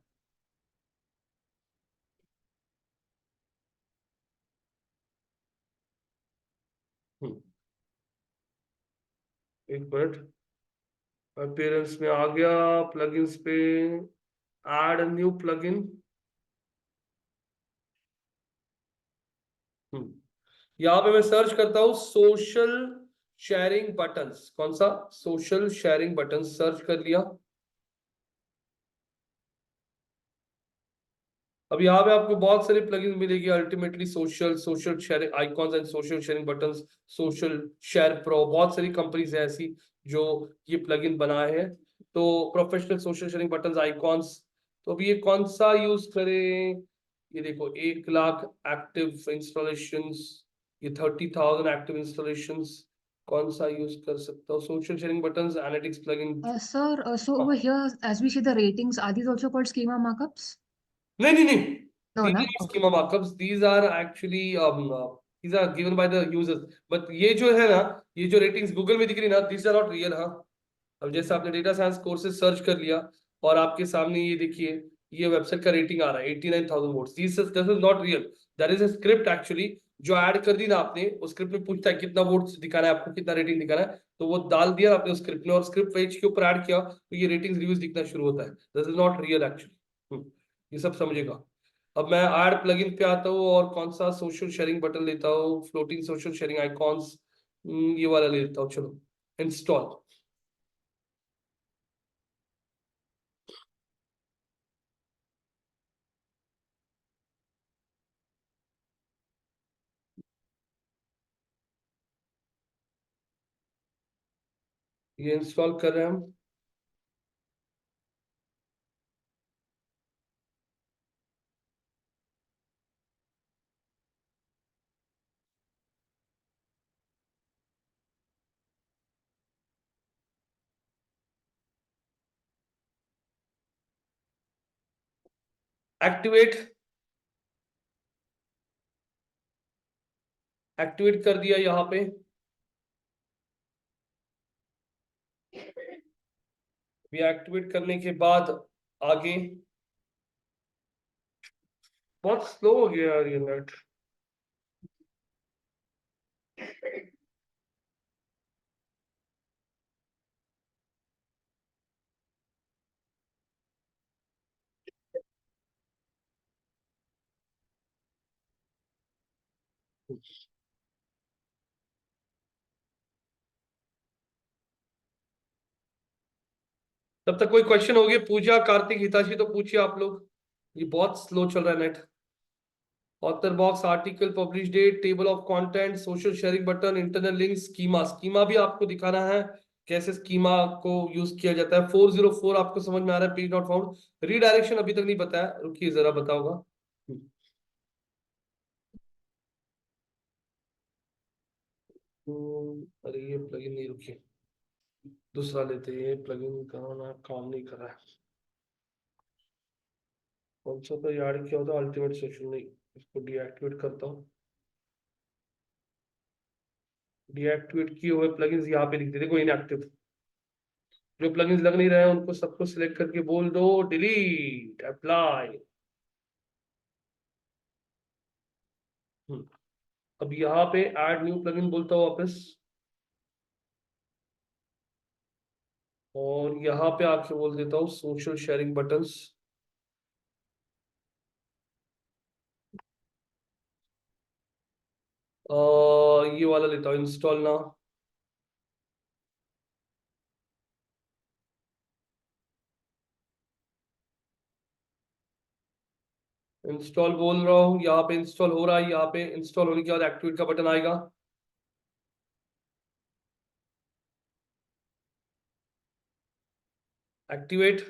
हम्म, एक मिनट। अपीयरेंस में आ गया, प्लगइन्स पे ऐड न्यू प्लगइन। यहाँ पे मैं सर्च करता हूँ सोशल शेयरिंग बटन्स। कौन सा? सोशल शेयरिंग बटन्स सर्च कर लिया। अब यहाँ पे आपको बहुत सारी प्लगइन्स मिलेगी। Ultimately social, social sharing icons and social sharing buttons, social share pro, बहुत सारी कंपनीज है ऐसी जो ये प्लगइन बनाए हैं। तो professional social sharing buttons icons, तो अभी ये कौन सा यूज करें? ये देखो, 1 लाख एक्टिव इंस्टॉलेशंस, ये 30,000 एक्टिव इंस्टॉलेशंस। कौन सा यूज कर सकता हूँ? Social sharing buttons analytics plugin. Sir, so over here, as we see the ratings, are these also called schema markups? नहीं नहीं नहीं, No, these na? are not Okay. schema markups, these are actually these are given by the users, but ये जो है ना, ये जो रेटिंग्स गूगल में दिख रही ना, these are not real। हाँ, अब जैसे आपने डेटा साइंस कोर्सेज सर्च कर लिया और आपके सामने ये देखिए, ये वेबसाइट का रेटिंग आ रहा है 89,000 votes. This is not real, that is a script actually, जो ऐड कर दी ना आपने। उस स्क्रिप्ट में पूछता है कितना वोट्स दिखाना है आपको, कितना रेटिंग दिखाना है, तो वो डाल दिया आपने उस स्क्रिप्ट में, और स्क्रिप्ट पेज के ऊपर ऐड किया तो ये रेटिंग्स रिव्यूज दिखना शुरू होता है। This is not real actually, ये सब समझेगा। अब मैं ऐड प्लगइन पे आता हूँ और कौन सा सोशल शेयरिंग बटन लेता हूँ, फ्लोटिंग सोशल शेयरिंग आइकॉन्स, ये वाला ले लेता हूँ। चलो, इंस्टॉल। ये इंस्टॉल कर रहे हैं हम। एक्टिवेट, एक्टिवेट कर दिया यहाँ पे। भी एक्टिवेट करने के बाद आगे, बहुत स्लो हो गया यार ये नेट। तब तक कोई क्वेश्चन होगी? पूजा, कार्तिक, हिताशी तो पूछिए आप लोग, ये बहुत स्लो चल रहा है net. Author box, article, publish date, table of content, social sharing button, internal link, schema. Schema भी आपको दिखाना है कैसे स्कीमा को यूज किया जाता है। 404 आपको समझ में आ रहा है? Page not found. रीडायरेक्शन अभी तक नहीं बताया, रुकिए जरा बताऊंगा। अरे ये प्लगइन नहीं, रुकिए दूसरा लेते हैं। ये प्लगइन का ना काम नहीं कर रहा है। कौन सा तो यार क्या होता है? अल्टीमेट सेशन नहीं, इसको डीएक्टिवेट करता हूँ। डीएक्टिवेट किए हुए प्लगइन्स यहाँ पे दिखते, देखो इनएक्टिव। जो प्लगइन्स लग नहीं रहे हैं उनको सबको सिलेक्ट करके बोल दो डिलीट, अप्लाई। अब यहाँ पे ऐड न्यू प्लगइन बोलता हूँ वापस, और यहाँ पे आके बोल देता हूँ सोशल शेयरिंग बटन्स। ये वाला लेता हूँ, इंस्टॉल ना। इंस्टॉल बोल रहा हूँ, यहाँ पे इंस्टॉल हो रहा है। यहाँ पे इंस्टॉल होने के बाद एक्टिवेट का बटन आएगा। एक्टिवेट।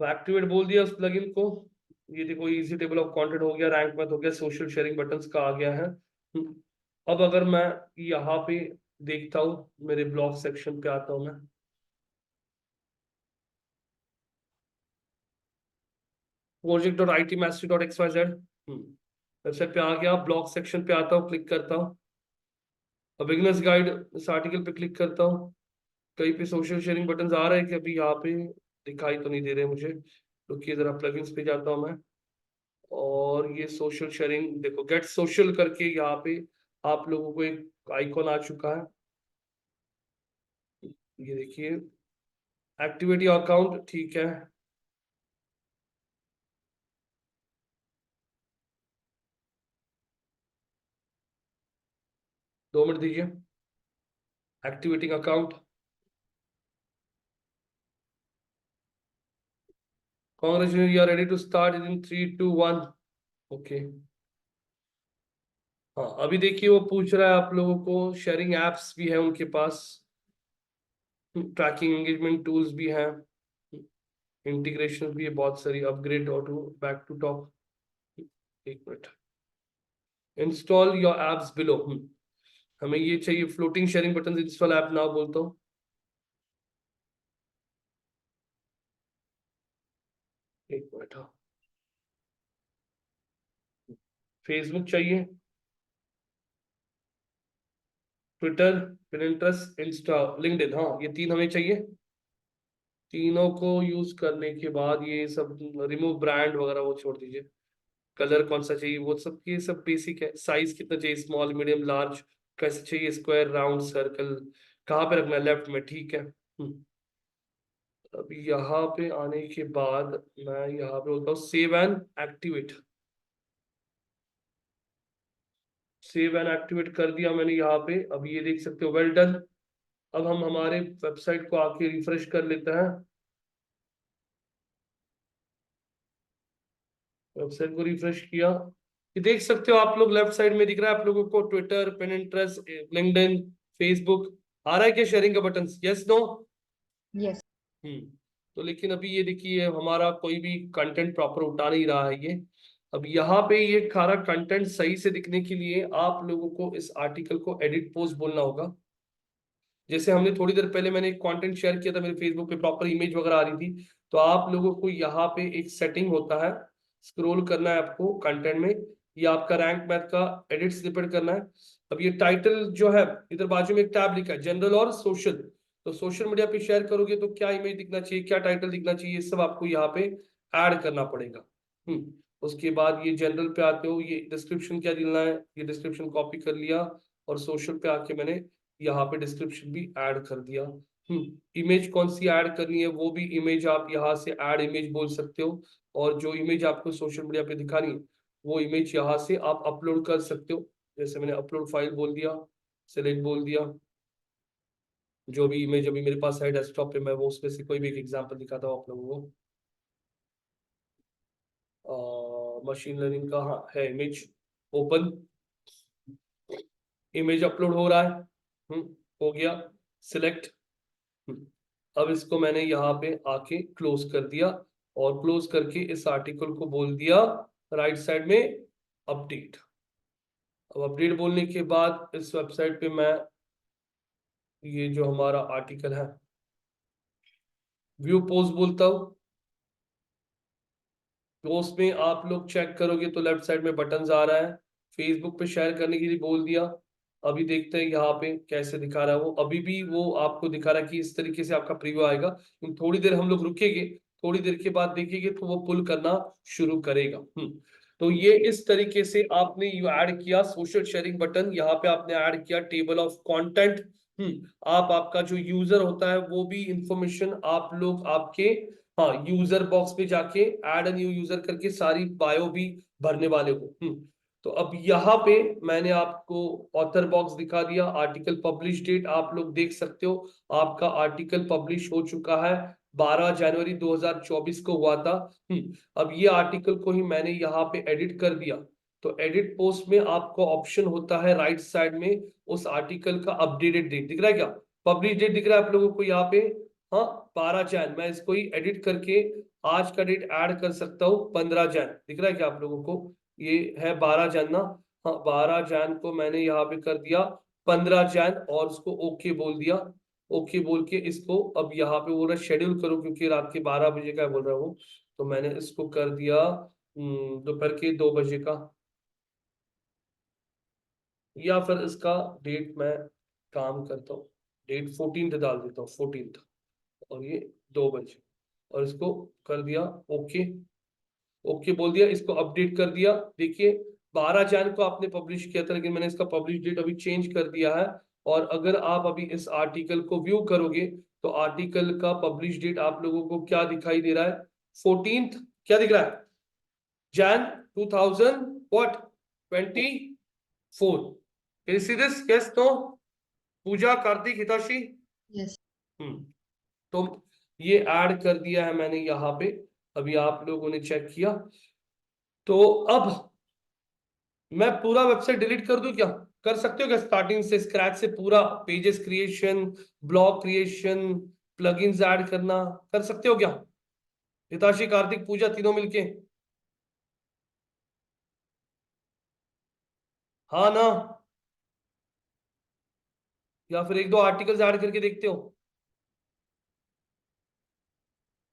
तो एक्टिवेट बोल दिया उस प्लगइन को। ये देखो इजी टेबल ऑफ कंटेंट हो गया, रैंक मैथ हो गया, सोशल शेयरिंग बटन्स का आ गया है। अब अगर मैं यहाँ पे देखता हूँ, मेरे ब्लॉग सेक्शन पे आता हूँ मैं। project.itmastery.xyz वेबसाइट पे आ गया। ब्लॉग सेक्शन पे आता हूँ, क्लिक करता हूँ। अब बिगिनर्स गाइड इस आर्टिकल पे क्लिक करता हूँ। कहीं पे सोशल शेयरिंग बटन आ रहे हैं कि अभी? यहाँ पे दिखाई तो नहीं दे रहे मुझे। रुकिए जरा प्लगइन्स पे जाता हूँ मैं, और ये सोशल शेयरिंग देखो, गेट सोशल करके यहाँ पे आप लोगों को एक आइकॉन आ चुका है। ये देखिए, एक्टिविटी अकाउंट, ठीक है। दो मिनट दीजिए। Activating account, congratulation you are ready to start in 3 2 1। Okay. हाँ अभी देखिए वो पूछ रहा है आप लोगों को, शेयरिंग एप्स भी है उनके पास, ट्रैकिंग एंगेजमेंट टूल्स भी हैं, इंटीग्रेशन भी है बहुत सारी, upgrade auto back to top. एक minute, install your apps below. हमें ये चाहिए, floating sharing button, install app now बोलता हूँ। एक मिनट, हाँ। फेसबुक चाहिए, ट्विटर, पिनिंटरेस्ट, इंस्टा, लिंक्डइन, हाँ ये तीन हमें चाहिए। तीनों को यूज करने के बाद ये सब रिमूव ब्रांड वगैरह वो छोड़ दीजिए। कलर कौन सा चाहिए वो सब, ये सब बेसिक है। साइज कितना चाहिए, स्मॉल, मीडियम, लार्ज, कैसे चाहिए, स्क्वायर, राउंड, सर्कल, कहाँ पे रखना है, लेफ्ट में, ठीक है। अब यहाँ पे आने के बाद मैं यहाँ पे बोलता हूँ save and activate. Save and activate कर दिया मैंने यहाँ पे। अब ये देख सकते हो, वेल डन। अब हम हमारे वेबसाइट को आके रिफ्रेश कर लेते हैं। वेबसाइट को रिफ्रेश किया, ये देख सकते हो आप लोग, लेफ्ट साइड में दिख रहा है आप लोगों को ट्विटर, पिनिंटरेस्ट, लिंक्डइन, फेसबुक। आ रहा है क्या शेयरिंग का बटन? Yes, no? Yes. तो लेकिन अभी ये देखिए हमारा कोई भी कंटेंट प्रॉपर उठा नहीं रहा है ये। अब यहाँ पे ये सारा कंटेंट सही से दिखने के लिए आप लोगों को इस आर्टिकल को एडिट पोस्ट बोलना होगा। जैसे हमने थोड़ी देर पहले मैंने एक कंटेंट शेयर किया था मेरे फेसबुक पे, प्रॉपर इमेज वगैरह आ रही थी। तो आप लोगों को यहाँ पे एक सेटिंग होता है, स्क्रॉल करना है आपको कंटेंट में, ये आपका रैंक मैथ का एडिट स्निपेट करना है। अब ये टाइटल जो है, इधर बाजू में एक टैब लिखा है जनरल और सोशल। तो सोशल मीडिया पे शेयर करोगे तो क्या इमेज दिखना चाहिए, क्या टाइटल दिखना चाहिए, ये सब आपको यहाँ पे ऐड करना पड़ेगा। उसके बाद ये जनरल पे आते हो, ये डिस्क्रिप्शन क्या देना है, ये डिस्क्रिप्शन कॉपी कर लिया, और सोशल पे आके मैंने यहाँ पे डिस्क्रिप्शन भी ऐड कर दिया। इमेज कौन सी ऐड करनी है, वो भी इमेज आप यहाँ से ऐड इमेज बोल सकते हो, और जो इमेज आपको सोशल मीडिया पे दिखानी है वो इमेज यहाँ से आप अपलोड कर सकते हो। जैसे मैंने अपलोड फाइल बोल दिया, सिलेक्ट बोल दिया, जो भी इमेज अभी मेरे पास है डेस्कटॉप पे, मैं वो उसमें से कोई भी एक एग्जांपल दिखाता हूँ आप लोगों को। मशीन लर्निंग का हाँ है इमेज, ओपन, इमेज अपलोड हो रहा है। हो गया, सिलेक्ट। अब इसको मैंने यहाँ पे आके क्लोज कर दिया, और क्लोज करके इस आर्टिकल को बोल दिया राइट साइड में अपडेट। अब अपडेट बोलने के बाद इस वेबसाइट पे मैं ये जो हमारा आर्टिकल है व्यू पोस्ट बोलता हूँ। पोस्ट में आप लोग चेक करोगे तो लेफ्ट साइड में बटन आ रहा है, फेसबुक पे शेयर करने के लिए बोल दिया। अभी देखते हैं यहाँ पे कैसे दिखा रहा है वो, अभी भी वो आपको दिखा रहा है कि इस तरीके से आपका प्रीव्यू आएगा। थोड़ी देर हम लोग रुकेंगे, थोड़ी देर के बाद देखेंगे तो वो पुल करना शुरू करेगा। तो ये इस तरीके से आपने ऐड किया सोशल शेयरिंग बटन, यहाँ पे आपने ऐड किया टेबल ऑफ कंटेंट। आप आपका जो यूजर होता है वो भी इंफॉर्मेशन आप लोग आपके हाँ यूजर बॉक्स पे जाके ऐड अ न्यू यूजर करके सारी बायो भी भरने वाले हो। तो अब यहाँ पे मैंने आपको ऑथर बॉक्स दिखा दिया, आर्टिकल पब्लिश डेट आप लोग देख सकते हो, आपका आर्टिकल पब्लिश हो चुका है 12 जनवरी 2024 को हुआ था। अब ये आर्टिकल को ही मैंने यहाँ पे एडिट कर दिया। तो एडिट पोस्ट में आपको ऑप्शन होता है राइट साइड में उस आर्टिकल का अपडेटेड डेट दिख रहा है क्या, पब्लिश डेट दिख रहा है आप लोगों को यहाँ पे। हाँ 12 जैन, मैं इसको ही एडिट करके आज का डेट ऐड कर सकता हूँ 15 जैन, दिख रहा है क्या आप लोगों को, ये है 12 जैन ना। हाँ 12 जैन को मैंने यहाँ पे कर दिया 15 जैन, और उसको ओके बोल दिया। ओके बोल के इसको अब यहाँ पे बोल रहा शेड्यूल करो, क्योंकि रात के 12 बजे का बोल रहा हूँ, तो मैंने इसको कर दिया दोपहर के 2 बजे का, या फिर इसका डेट मैं काम करता हूँ, डेट 14th डाल देता हूँ 14th, और ये 2 बजे, और इसको कर दिया ओके। ओके बोल दिया, इसको अपडेट कर दिया। देखिए 12 जैन को आपने पब्लिश किया था, लेकिन मैंने इसका पब्लिश डेट अभी चेंज कर दिया है। और अगर आप अभी इस आर्टिकल को व्यू करोगे तो आर्टिकल का पब्लिश डेट आप लोगों को क्या दिखाई दे रहा है, 14th, क्या दिख रहा है, जैन 2000 what 24। Can you see this, yes no, Pooja Kartik Hitashi. Yes. तो ये ऐड कर दिया है मैंने यहाँ पे, अभी आप लोगों ने चेक किया। तो अब मैं पूरा वेबसाइट डिलीट कर दूं क्या, कर सकते हो क्या, स्टार्टिंग से स्क्रैच से पूरा pages creation, blog creation, plugins add करना, कर सकते हो क्या हिताशी कार्तिक पूजा तीनों मिलके, हाँ ना, या फिर एक दो आर्टिकल्स ऐड करके देखते हो,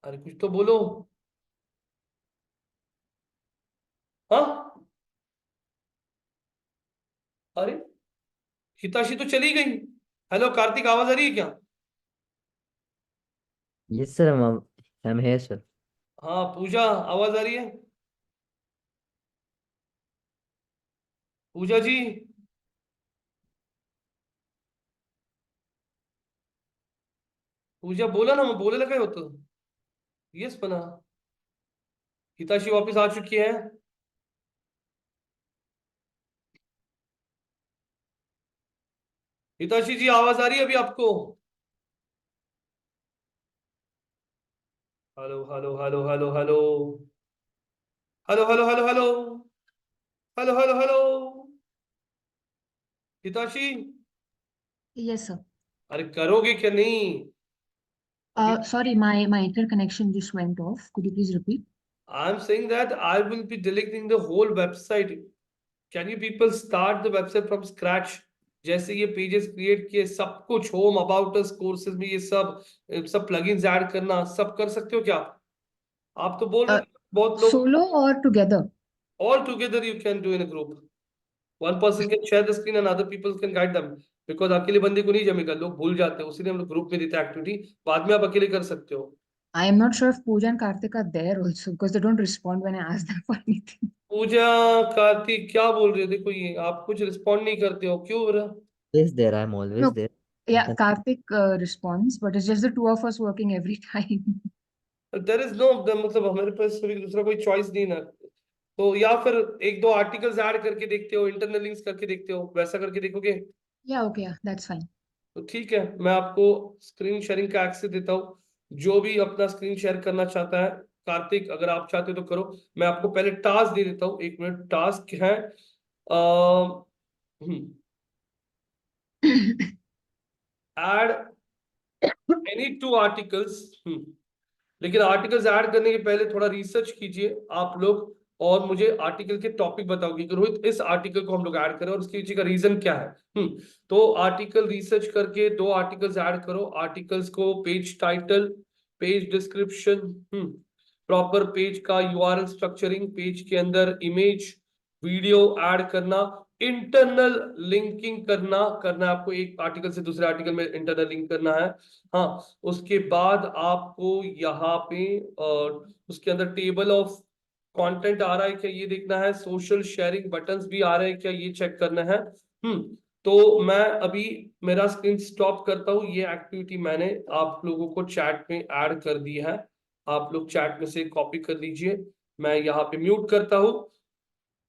अरे कुछ तो बोलो, हाँ अरे हिताशी तो चली गई। हेलो कार्तिक, आवाज आ रही है क्या, Yes, sir. I'm here, sir. हाँ पूजा आवाज आ रही है, पूजा जी, पूजा बोला ना, मैं बोले लगा हो तो यस बना। हिताशी वापस आ चुकी है, हिताशी जी आवाज आ रही है अभी आपको, hello hello hello hello hello hello hello hello hello hello hello hello Hitashi, Yes, sir. अरे करोगे क्या नहीं, Sorry, my internet connection just went off. Could you please repeat? I am saying that I will be deleting the whole website, can you people start the website from scratch, जैसे ये पेजेस क्रिएट किए सब कुछ, होम अबाउट अस कोर्सेज में ये सब सब प्लगइन्स ऐड करना सब कर सकते हो क्या, आप तो बोल रहे Uh, थे बहुत लोग, Solo or together? all together you can do in a group, one person can share the screen and other people can guide them, because अकेले बंदे को नहीं जमेगा, लोग भूल जाते हैं, उसीलिए हम लोग ग्रुप में देते हैं एक्टिविटी, बाद में आप अकेले कर सकते हो। I am not sure if Pooja and Karthik are there also because they don't respond when I ask them for anything. पूजा कार्तिक क्या बोल रहे हो, देखो ये आप कुछ रिस्पॉन्ड नहीं करते हो, क्यों हो रहा, Always there. I'm always No, there. Yeah, Karthik responds, but it's just the two of us working every time. There is no, मतलब हमारे पास कोई दूसरा कोई चॉइस नहीं ना। तो या फिर एक दो आर्टिकल्स ऐड करके देखते हो, इंटरनल लिंक्स करके देखते हो, वैसा करके देखोगे? Yeah, okay, yeah, that's fine. तो ठीक है, मैं आपको स्क्रीन शेयरिंग का एक्सेस देता हूँ। जो भी अपना स्क्रीन शेयर करना चाहता है, कार्तिक अगर आप चाहते हो तो करो। मैं आपको पहले टास्क दे देता हूँ, 1 मिनट। टास्क है एड एनी 2 आर्टिकल्स। लेकिन आर्टिकल्स ऐड करने के पहले थोड़ा रिसर्च कीजिए आप लोग, और मुझे आर्टिकल के टॉपिक बताओगे कि रोहित इस आर्टिकल को हम लोग ऐड करें और उसके पीछे का रीजन क्या है। तो आर्टिकल रिसर्च करके 2 आर्टिकल्स ऐड करो। आर्टिकल्स को page title, page description, proper page का यूआरएल स्ट्रक्चरिंग, पेज के अंदर इमेज, वीडियो ऐड करना, इंटरनल लिंकिंग करना करना है आपको। एक आर्टिकल से दूसरे आर्टिकल में इंटरनल लिंक करना है। हाँ, उसके बाद आपको यहाँ पे उसके अंदर टेबल ऑफ कंटेंट आ रहा है क्या, ये देखना है। सोशल शेयरिंग बटन्स भी आ रहे हैं क्या, ये चेक करना है। तो मैं अभी मेरा स्क्रीन स्टॉप करता हूँ। ये एक्टिविटी मैंने आप लोगों को चैट में ऐड कर दी है, आप लोग चैट में से कॉपी कर लीजिए। मैं यहाँ पे म्यूट करता हूँ।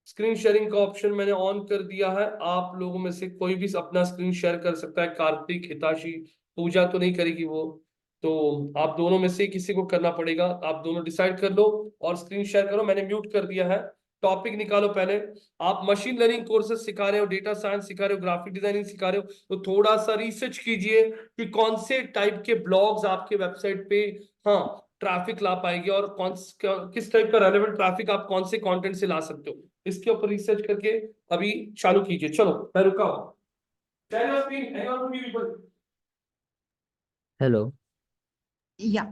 स्क्रीन शेयरिंग का ऑप्शन मैंने ऑन कर दिया है। आप लोगों में से कोई भी अपना स्क्रीन शेयर कर सकता है। कार्तिक, हिताशी, पूजा तो नहीं करेगी वो, तो आप दोनों में से किसी को करना पड़ेगा। आप दोनों डिसाइड कर लो और स्क्रीन शेयर करो। मैंने म्यूट कर दिया है। टॉपिक निकालो पहले। आप मशीन लर्निंग कोर्सेज सिखा रहे हो, डेटा साइंस सिखा रहे हो, ग्राफिक डिजाइनिंग सिखा रहे हो, तो थोड़ा सा रिसर्च कीजिए कि कौन से टाइप के ब्लॉग्स आपके वेबसाइट पे हाँ ट्रैफिक ला पाएगी, और किस टाइप का रेलेवेंट ट्रैफिक आप कौन से कंटेंट से ला सकते हो, इसके ऊपर रिसर्च करके अभी चालू कीजिए। चलो मैं रुका हूं। Share your screen. Anyone from you people? Hello. Yeah.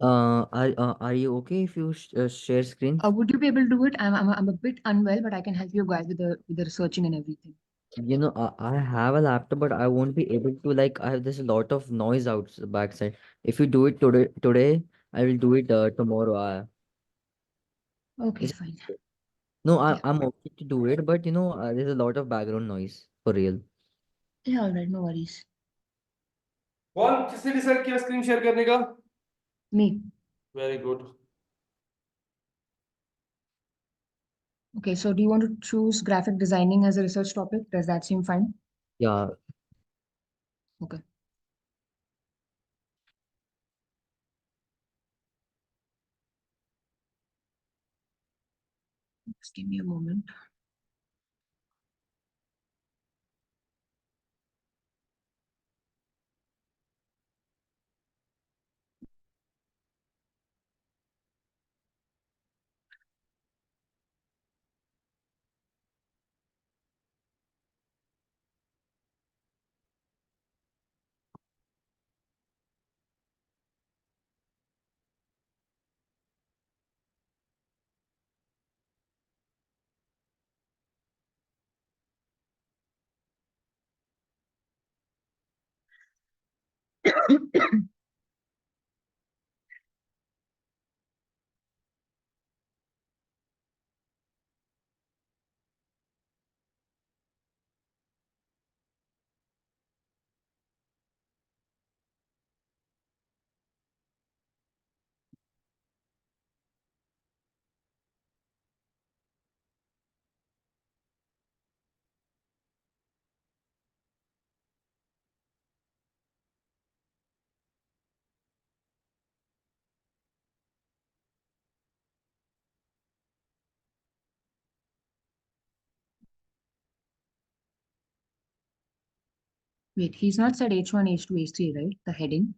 Are you okay if you share screen? Would you be able to do it? I'm a bit unwell, but I can help you guys with the researching and everything. I have a laptop, but I won't be able to, like, I have this a lot of noise out the backside. If you do it today, I will do it tomorrow. Okay, Is fine. no, Yeah. I'm okay to do it, but there's a lot of background noise for real. Yeah, all right, no worries. कौन किसने डिसाइड किया स्क्रीन शेयर करने का? Me. Very good. Okay, so do you want to choose graphic designing as a research topic? Does that seem fine? Yeah. Okay. Just give me a moment. Wait, he's not said H1, H2, H3, right? The heading.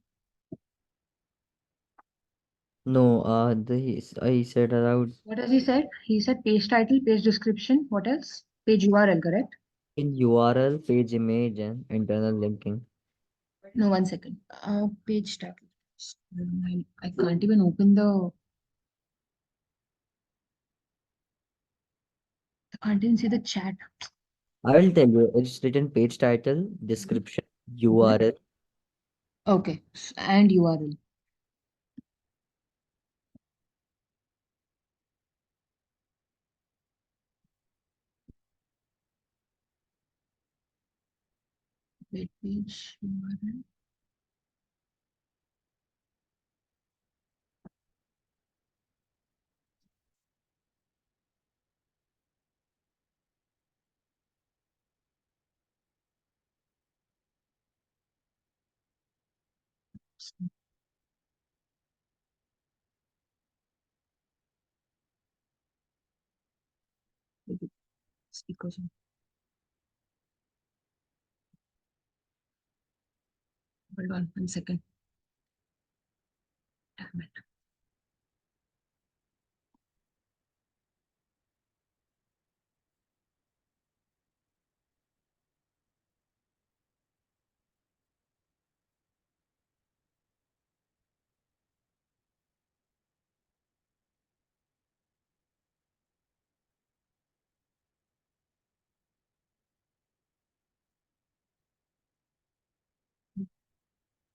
No, he said around What has he said? He said page title, page description. What else? Page URL, correct? in URL, page image, and internal linking. No, 1 second. Page title. I can't even open I can't even see the chat. I will tell you, it's written page title, description, URL. Okay, and URL. Web page URL. Speakers on. Hold on 1 second. Damn it.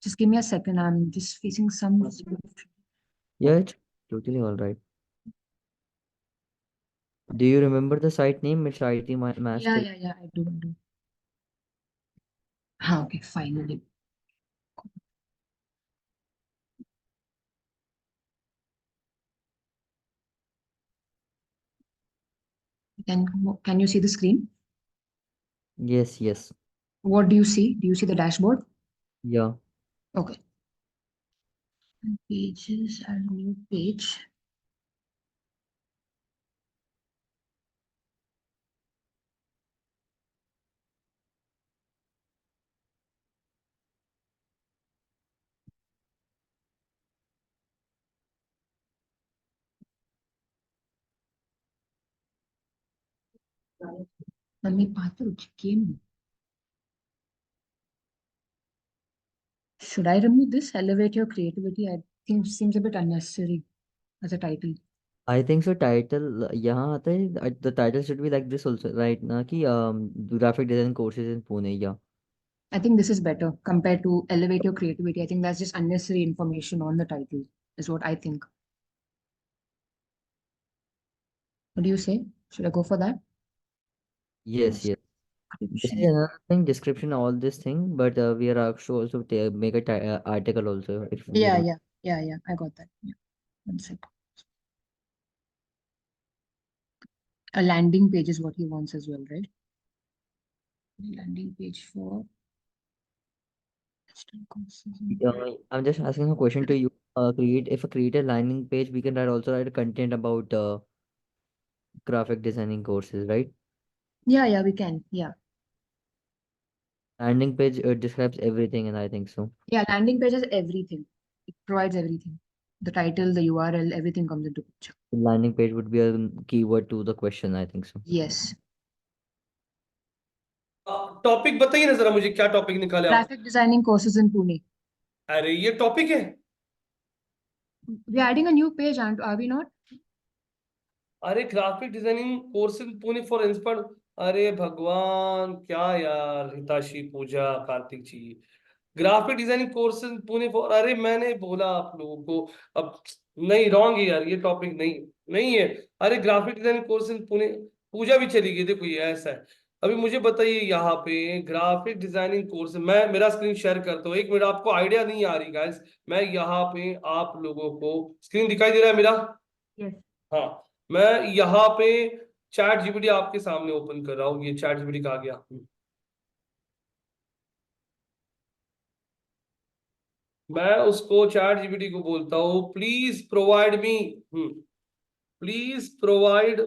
Just give me a second. I'm just facing some. Yeah, it's totally all right. Do you remember the site name? It's IT Master. Yeah, I do. Okay, finally. Can you see the screen? Yes, yes. What do you see? Do you see the dashboard? Yeah. Okay. And pages and new page. Let me game. Should I remove this? Elevate your creativity. I think seems a bit unnecessary as a title. I think so. Title यहाँ आता है. The title should be like this also, right? ना कि graphic design courses in Pune. Yeah. I think this is better compared to elevate your creativity. I think that's just unnecessary information on the title, is what I think. What do you say? Should I go for that? Yes, yes. This is Description. another thing, description, all this thing, but we are actually also make a article also if we Yeah, want. yeah. I got that. Yeah. 1 second. A landing page is what he wants as well, right? Landing page for digital courses. I'm just asking a question to you. Create a landing page, we can also write a content about graphic designing courses, right? Yeah, we can. Yeah. Landing page describes everything, and I think so. Yeah, landing page is everything. It provides everything. The title, the URL, everything comes into picture. Landing page would be a keyword to the question, I think so. Yes. Topic बताइए ना जरा मुझे, क्या टॉपिक निकाले आप? Graphic designing courses in Pune. अरे ये टॉपिक है? We're adding a new page, are we not? अरे graphic designing course in Pune for inspire. अरे भगवान, क्या यार Hitashi Pooja Kartik ji. Graphic designing course in Pune for, अरे मैंने बोला आप लोगों को. अब नहीं, रॉन्ग है यार, ये टॉपिक नहीं नहीं है. अरे graphic designing course in Pune. Pooja भी चली गई, देखो ये ऐसा है. अभी मुझे बताइए यहाँ पे ग्राफिक डिजाइनिंग कोर्स, मैं मेरा स्क्रीन शेयर करता हूँ. एक मिनट, आपको आइडिया नहीं आ रही गाइस. मैं यहाँ पे आप लोगों को स्क्रीन दिखाई दे रहा है मेरा? Yes. हाँ. मैं यहाँ पे चैट जीपीटी आपके सामने ओपन कर रहा हूँ. ये चैट जीपीटी कहा गया. मैं उसको चैट जीपीटी को बोलता हूँ, please provide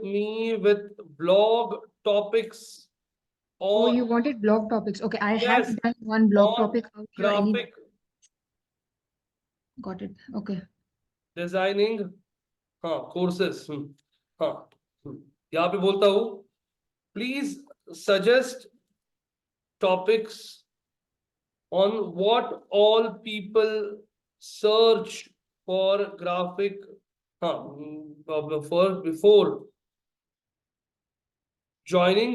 me with blog topics Oh, on, you wanted blog topics. Okay, I have yes, done one blog on topic out here. graphic Got it. Okay. Designing. हाँ, कोर्सेस. हाँ. यहाँ पे बोलता हूँ, please suggest topics on what all people search for graphic, for before joining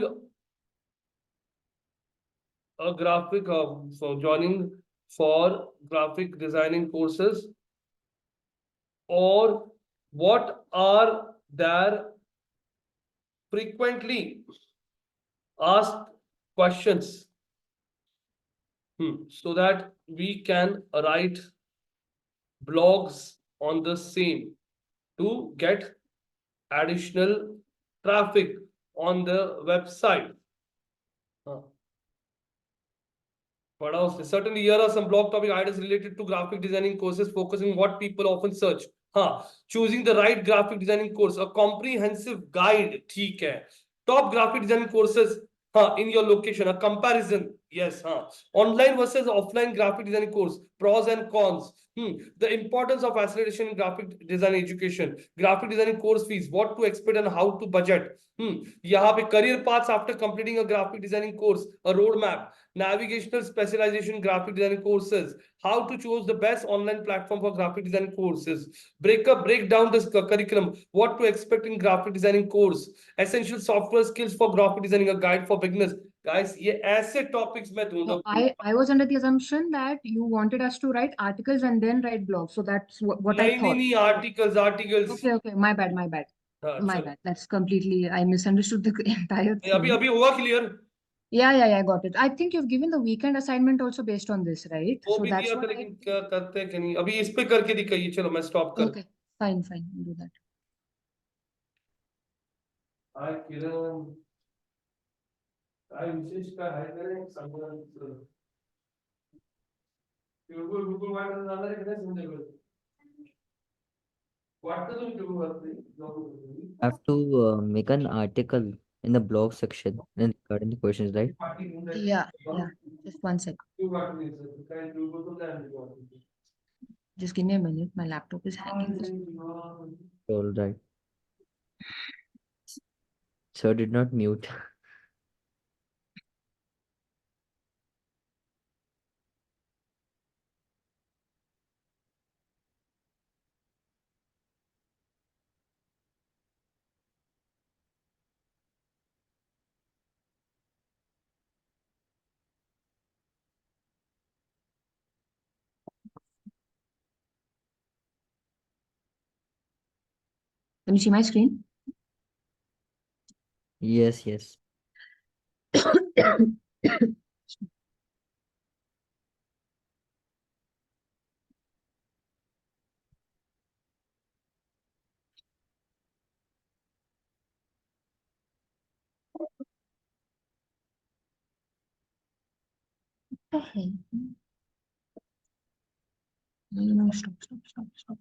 a graphic, for joining for graphic designing courses, or what are their frequently asked questions. So that we can write blogs on the same to get additional traffic on the website. What else? Certainly, here are some blog topic ideas related to graphic designing courses, focusing on what people often search. Choosing the right graphic designing course, a comprehensive guide. ठीक है. Top graphic design courses. In your location, a comparison. Yes. Online versus offline graphic design course, pros and cons. The importance of acceleration in graphic design education, graphic designing course fees, what to expect and how to budget. यहाँ पे career paths after completing a graphic designing course, a roadmap, navigational specialization graphic design courses, how to choose the best online platform for graphic design courses, break down this curriculum, what to expect in graphic designing course, essential software skills for graphic designing, a guide for beginners. Guys, ये ऐसे topics मैं दूंगा. So I was under the assumption that you wanted us to write articles and then write blogs. So that's what I thought. नहीं articles. Okay, my bad. My चलो. bad. That's completely, I misunderstood the entire thing. अभी हुआ clear? Yeah, I got it. I think you've given the weekend assignment also based on this, right? वो So भी that's दिया था what लेकिन क्या करते हैं कि नहीं. अभी इस पे करके दिखाइए. चलो मैं stop कर. Okay, fine, we'll do that. Hi किरण. काय विशेष काय आहे का नाही सांगू. Google वाटत जाणार आहे की नाही संध्याकाळी. वाटतं तुम्ही Google वाटते. I have to make an article in the blog section and regarding the questions, right? Yeah. Just one sec. तू वाटते काय Google तो नाही. Just give me a minute. My laptop is hanging. All right. Sir did not mute. Can you see my screen? Yes. Okay. No, stop.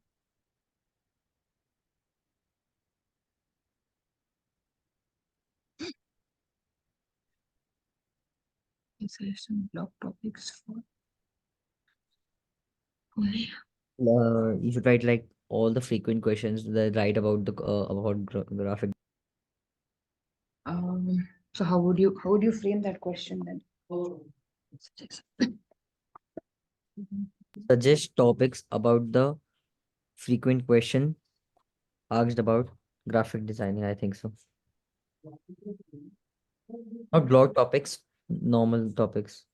Selection blog topics for only. You should write like all the frequent questions that write about the about graphic. So how would you frame that question then? Suggest topics about the frequent question asked about graphic designing. I think so. Not blog topics, normal topics.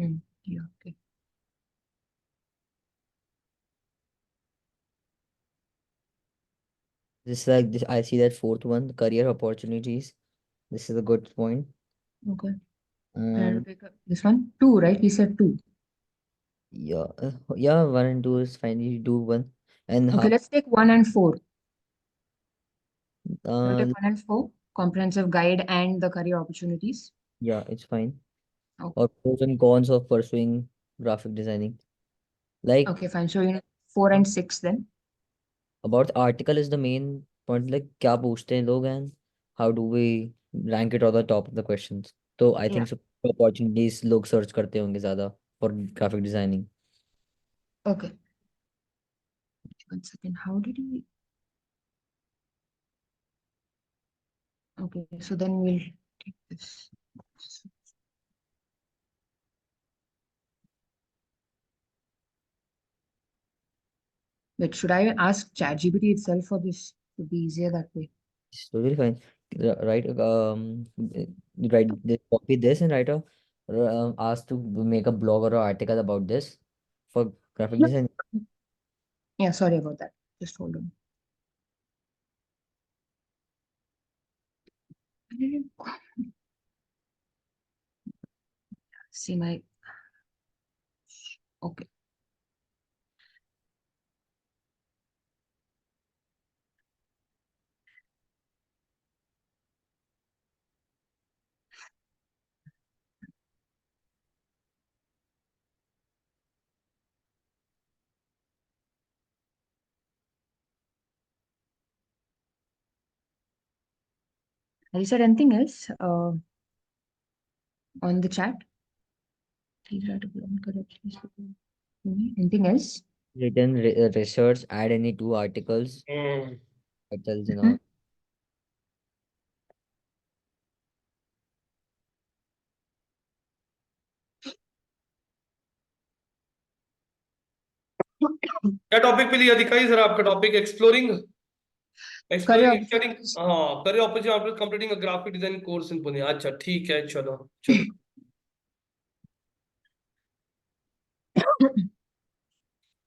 Yeah, okay. This is like this. I see that fourth one, career opportunities. This is a good point. Okay. And This one, 2, right? He said 2. yeah, 1 and 2 is fine. You do one. And Okay, let's take 1 and 4. We'll uh, take 1 and 4, comprehensive guide and the career opportunities. yeah, it's fine. Okay. Or pros and cons of pursuing graphic designing. Like Okay, fine. So 4 and 6 then. about article is the main point. Like क्या पूछते हैं लोग and how do we rank it on the top of the questions. So I think so opportunities लोग search करते होंगे ज़्यादा for graphic designing. Okay. 1 second. How did we? Okay, so then we'll take this. Wait, should I ask ChatGPT itself for this? It would be easier that way. It's totally fine. Right. You write this, copy this, and write a ask to make a blog or an article about this for graphic Yeah. design. Yeah, sorry about that. Just hold on. See my, okay. Have you said anything else on the chat? Please write a blog correctly. Anything else? Written research, add any two articles, titles and all. क्या टॉपिक पे लिया, दिखाइए जरा आपका टॉपिक। एक्सप्लोरिंग Career एक्सप्लोरिंग हाँ, career opportunity after completing a graphic design course in Pune. अच्छा ठीक है, चलो चलो।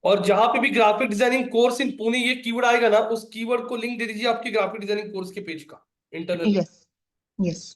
और जहां पे भी graphic designing course in Pune ये कीवर्ड आएगा ना, उस कीवर्ड को लिंक दे दीजिए आपके ग्राफिक डिजाइनिंग कोर्स के पेज का internal. Yes. Yes.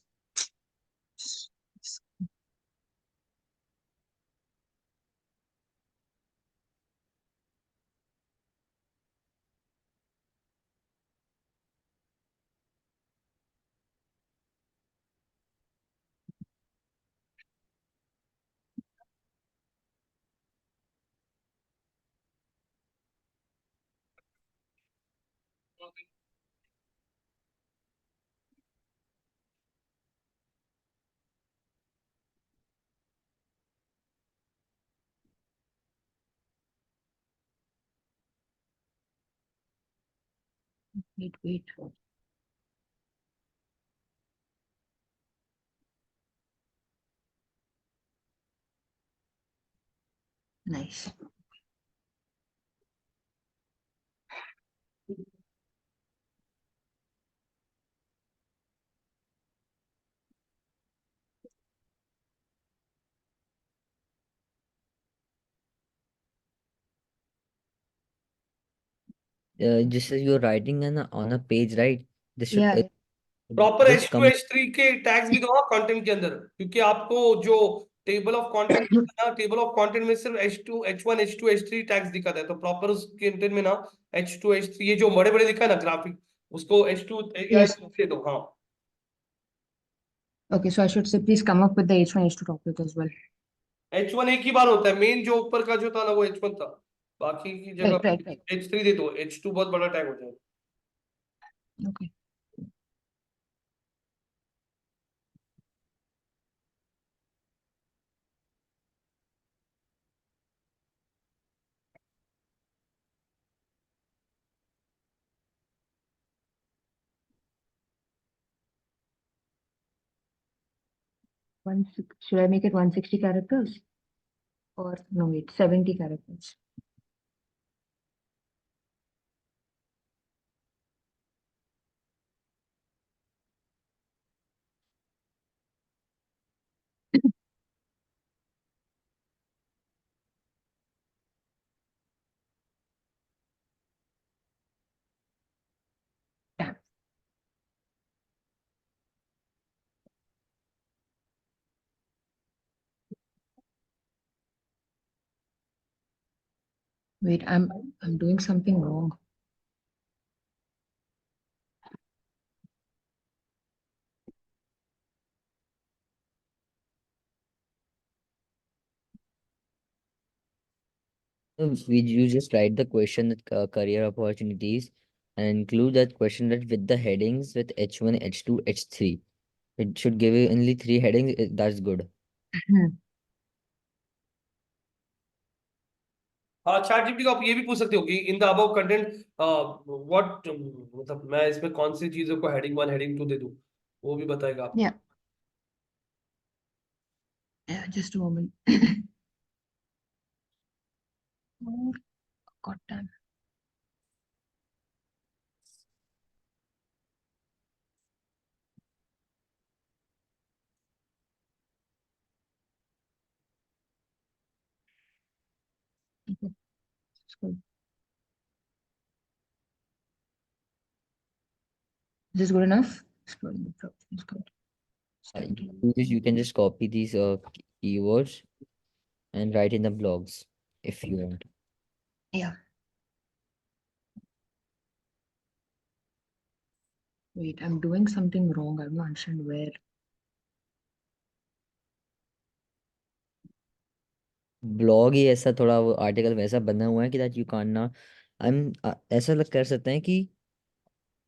Wait. Nice. Just as you're writing on a page, right? This should Yeah. Proper just H2 come. H3 के टैग्स भी दो हाँ कंटेंट के अंदर, क्योंकि आपको जो टेबल ऑफ कंटेंट ना, टेबल ऑफ कंटेंट में सिर्फ H2 H1 H2 H3 tags दिखाता है, तो प्रॉपर उस कंटेंट में ना H2 H3 ये जो बड़े बड़े दिखा है ना ग्राफिक, उसको H2 या Yes. H2 से दो हाँ। Okay, so I should say please come up with the H1, H2 topic as well. H1 एक ही बार होता है, मेन जो ऊपर का जो था ना वो H1 था, बाकी की जगह Right. H3 दे दो, H2 बहुत बड़ा टैग होता है। Okay. Should I make it 160 characters? Or no, wait, 70 characters. Damn. Wait, I'm doing something wrong. You just write the question that career opportunities and include that question that with the headings with H1, H2, H3. It should give you only three headings. That's good. हाँ, चैट जीपीटी को आप ये भी पूछ सकते हो कि in the above content what, मतलब मैं इसमें कौन सी चीजों को हेडिंग 1 हेडिंग 2 दे दूं, वो भी बताएगा आपको। Yeah. Yeah, just a moment. Oh, God damn. Okay, it's good. Is this good enough? Exploring the problem is good. You can just copy these keywords and write in the blogs if you want. Yeah. Wait, I'm doing something wrong. I don't understand where. Blog ही ऐसा थोड़ा वो आर्टिकल वैसा बना हुआ है कि दैट यू कान ना ऐसा कर सकते हैं कि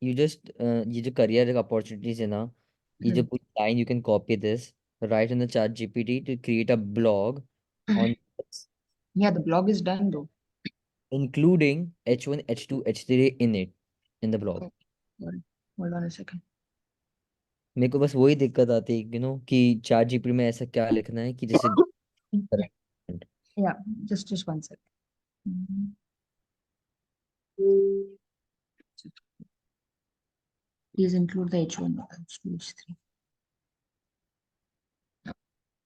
यू जस्ट ये जो करियर अपॉर्चुनिटीज है ना, ये जो Hmm. पूरी line you can copy this right in the ChatGPT to create a blog on Yeah, the blog is done though. including H1 H2 H3 in it in the blog. Oh, sorry. Hold on a second. मेरे को बस वही दिक्कत आती है कि चैट जीपीटी में ऐसा क्या लिखना है कि जैसे correct. Yeah, just 1 second. Mhm. Please include the H1, H2, H3.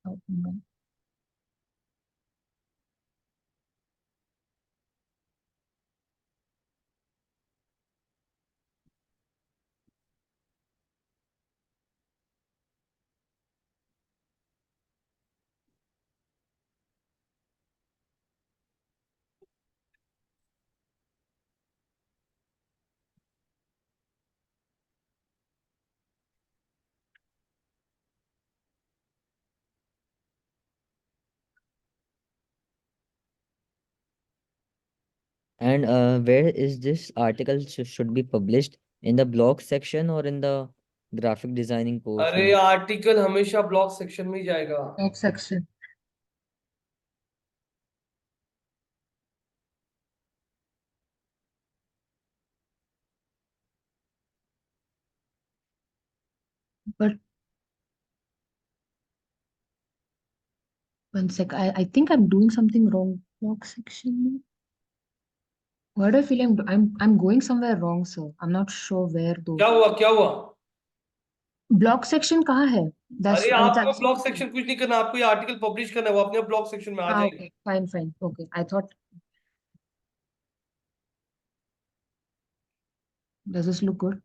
Oh, no. And where is this article should be published in the blog section or in the graphic designing अरे portion? आर्टिकल हमेशा ब्लॉग सेक्शन में ही जाएगा। Blog section. But 1 sec. I think I'm doing something wrong. Blog section. Why do I feel I'm going somewhere wrong, sir? I'm not sure where though. क्या हुआ क्या हुआ? Blog section कहाँ है? That's अरे आपको that's ब्लॉग सेक्शन कुछ नहीं करना, आपको ये आर्टिकल पब्लिश करना है, वो अपने ब्लॉग सेक्शन में आ जाएगी। okay, fine. Okay, I thought, does this look good?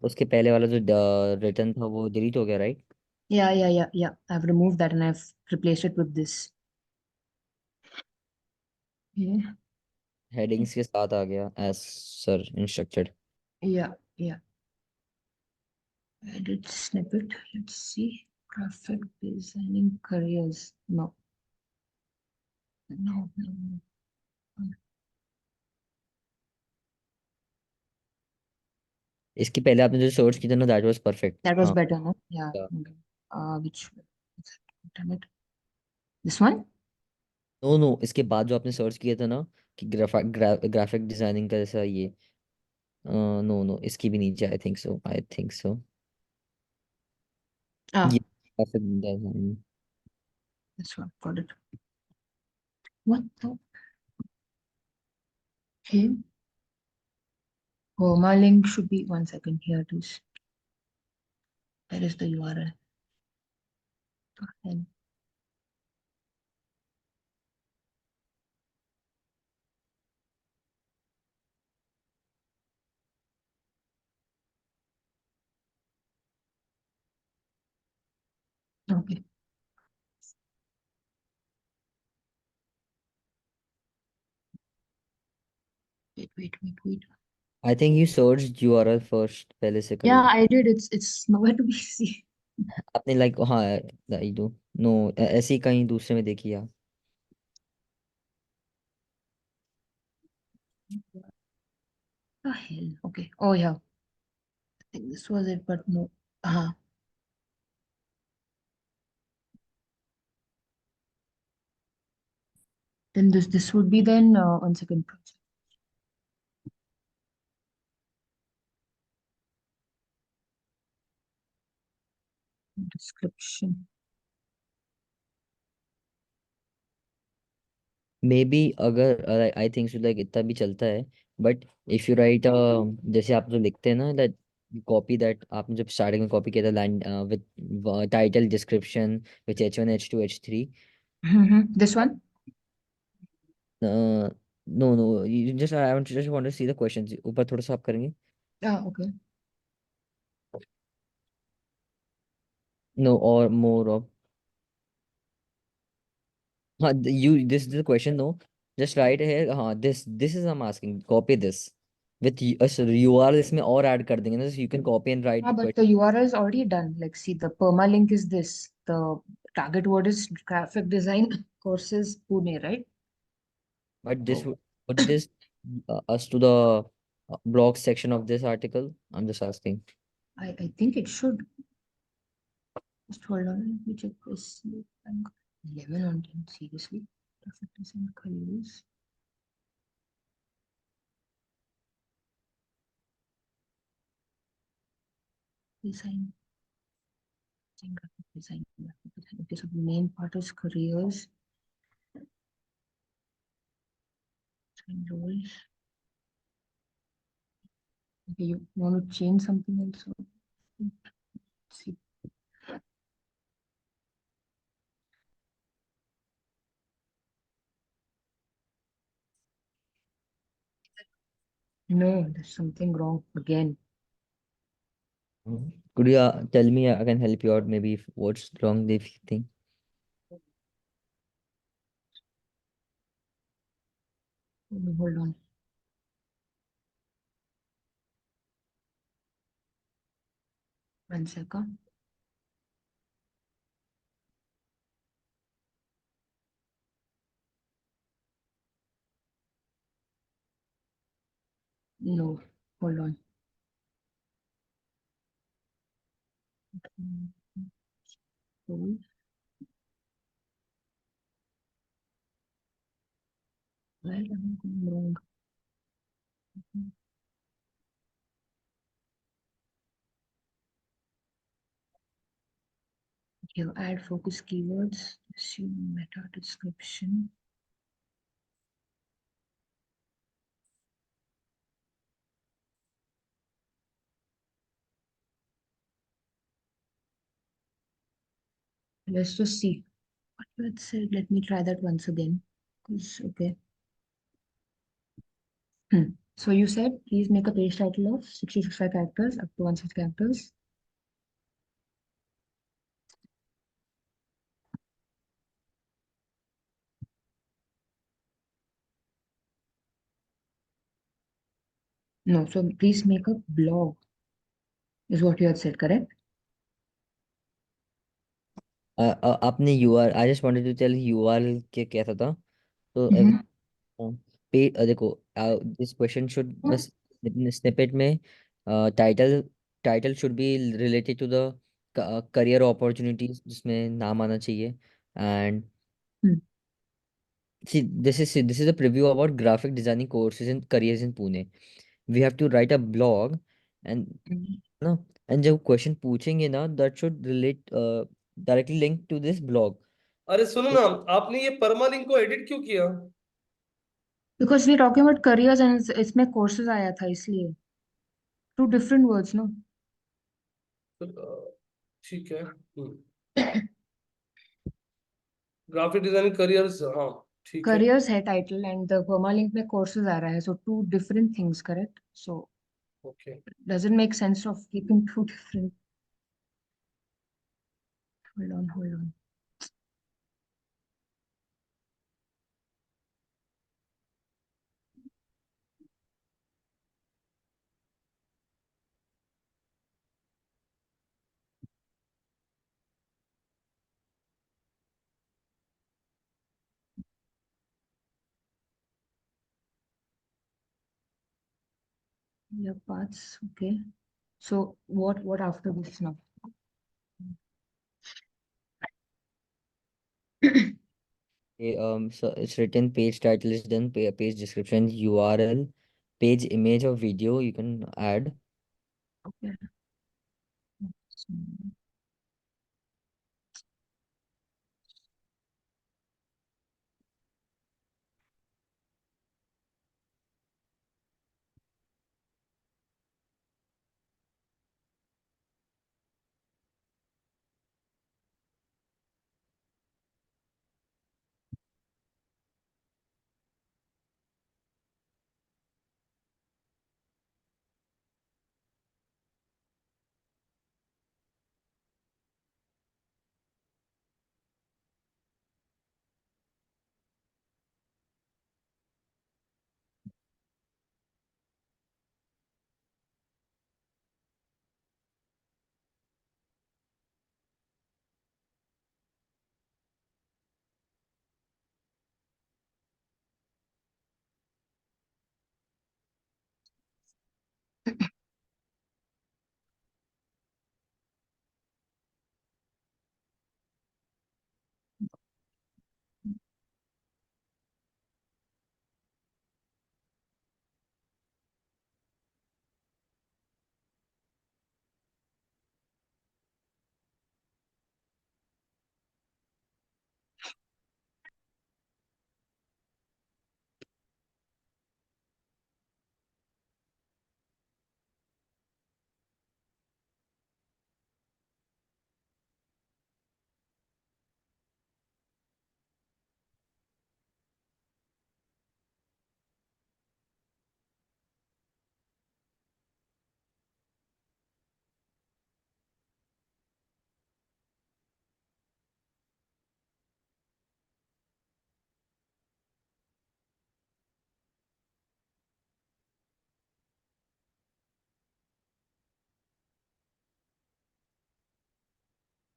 उसके पहले वाला जो रिटर्न था वो डिलीट हो गया right? Yeah. I've removed that and I've replaced it with this. Yeah, headings के साथ आ गया as sir instructed. yeah. Edit snippet. Let's see. Graphic designing careers. No. इसके पहले आपने जो सर्च किया था ना that was perfect. That was हाँ better, no? Yeah. Okay. Which damn it. This one? No no, इसके बाद जो आपने सर्च किया था ना कि ग्राफिक डिजाइनिंग का जैसा ये नो नो, इसकी भी नीचे आई थिंक सो Ah, ये graphic designing. this one. Got it. What the? Okay. Oh, my link should be 1 second. Here it is. Where is the URL? And okay. Wait. I think you search URL first पहले से Yeah, कभी। I did. It's nowhere to be seen. आपने लाइक हाँ आई डू नो ऐसे ही कहीं दूसरे में देखी आप। The hell? Okay. Oh yeah. I think this was it, but no. Then this would be then 1 second. Description. May be अगर आई थिंक सो लाइक इतना भी चलता है बट इफ यू राइट जैसे आप जो लिखते हैं ना दैट कॉपी दैट आपने जब स्टार्टिंग में कॉपी किया था land with title description which H1 H2 H3 This one? No no, you just I want just want to see the questions. ऊपर थोड़ा सा आप करेंगे? Okay. No, or more of. हाँ, you this is the question. No, just write here. हाँ, this is I'm asking. Copy this with URL इसमें और add कर देंगे ना, so you can copy and write the But question. the URL is already done. Like, see, the permalink is this. The target word is graphic design courses Pune, right? But this So would put this us to the blog section of this article. I'm just asking. I think it should. Just hold on, let me check this. I'm 11 on 10, seriously? Graphic design careers. Design, graphic design, graphic design. Okay, so the main part is careers and roles. Okay, you want to change something else? Let's see. No, there's something wrong again. Could you tell me? I can help you out. Maybe if what's wrong, if you think. Hold on. One second. No, hold on. Hold. Where am I going wrong? Okay, add focus keywords, assume meta description. Let's just see what you had said. Let me try that once again. Okay. So you said please make a page title of 65 characters up to 160 characters. No, so please make a blog is what you had said, correct? आपने UR I just wanted to tell URL के कैसा था, तो Mm-hmm. पे देखो, दिस क्वेश्चन शुड बस स्निपेट में title title should be related to the career opportunities जिसमें नाम आना चाहिए. And see, this is a preview about graphic designing courses and careers in Pune. We have to write a blog, and no, and जब क्वेश्चन पूछेंगे ना, that should relate directly linked to this blog. अरे सुनो तो ना, आपने ये परमालिंक को एडिट क्यों किया? Because we're talking about careers and इसमें courses आया था इसलिए. Two different words, no? ठीक है. ग्राफिक डिजाइनिंग करियर्स, हाँ ठीक है. Careers है title and the permalink में courses आ रहा है. So two different things, correct? So okay. doesn't make sense of keeping two different. Hold on, hold on. Yeah, parts. Okay. So what after this now? so it's written, page title is done, page description, URL, page image or video you can add. Okay.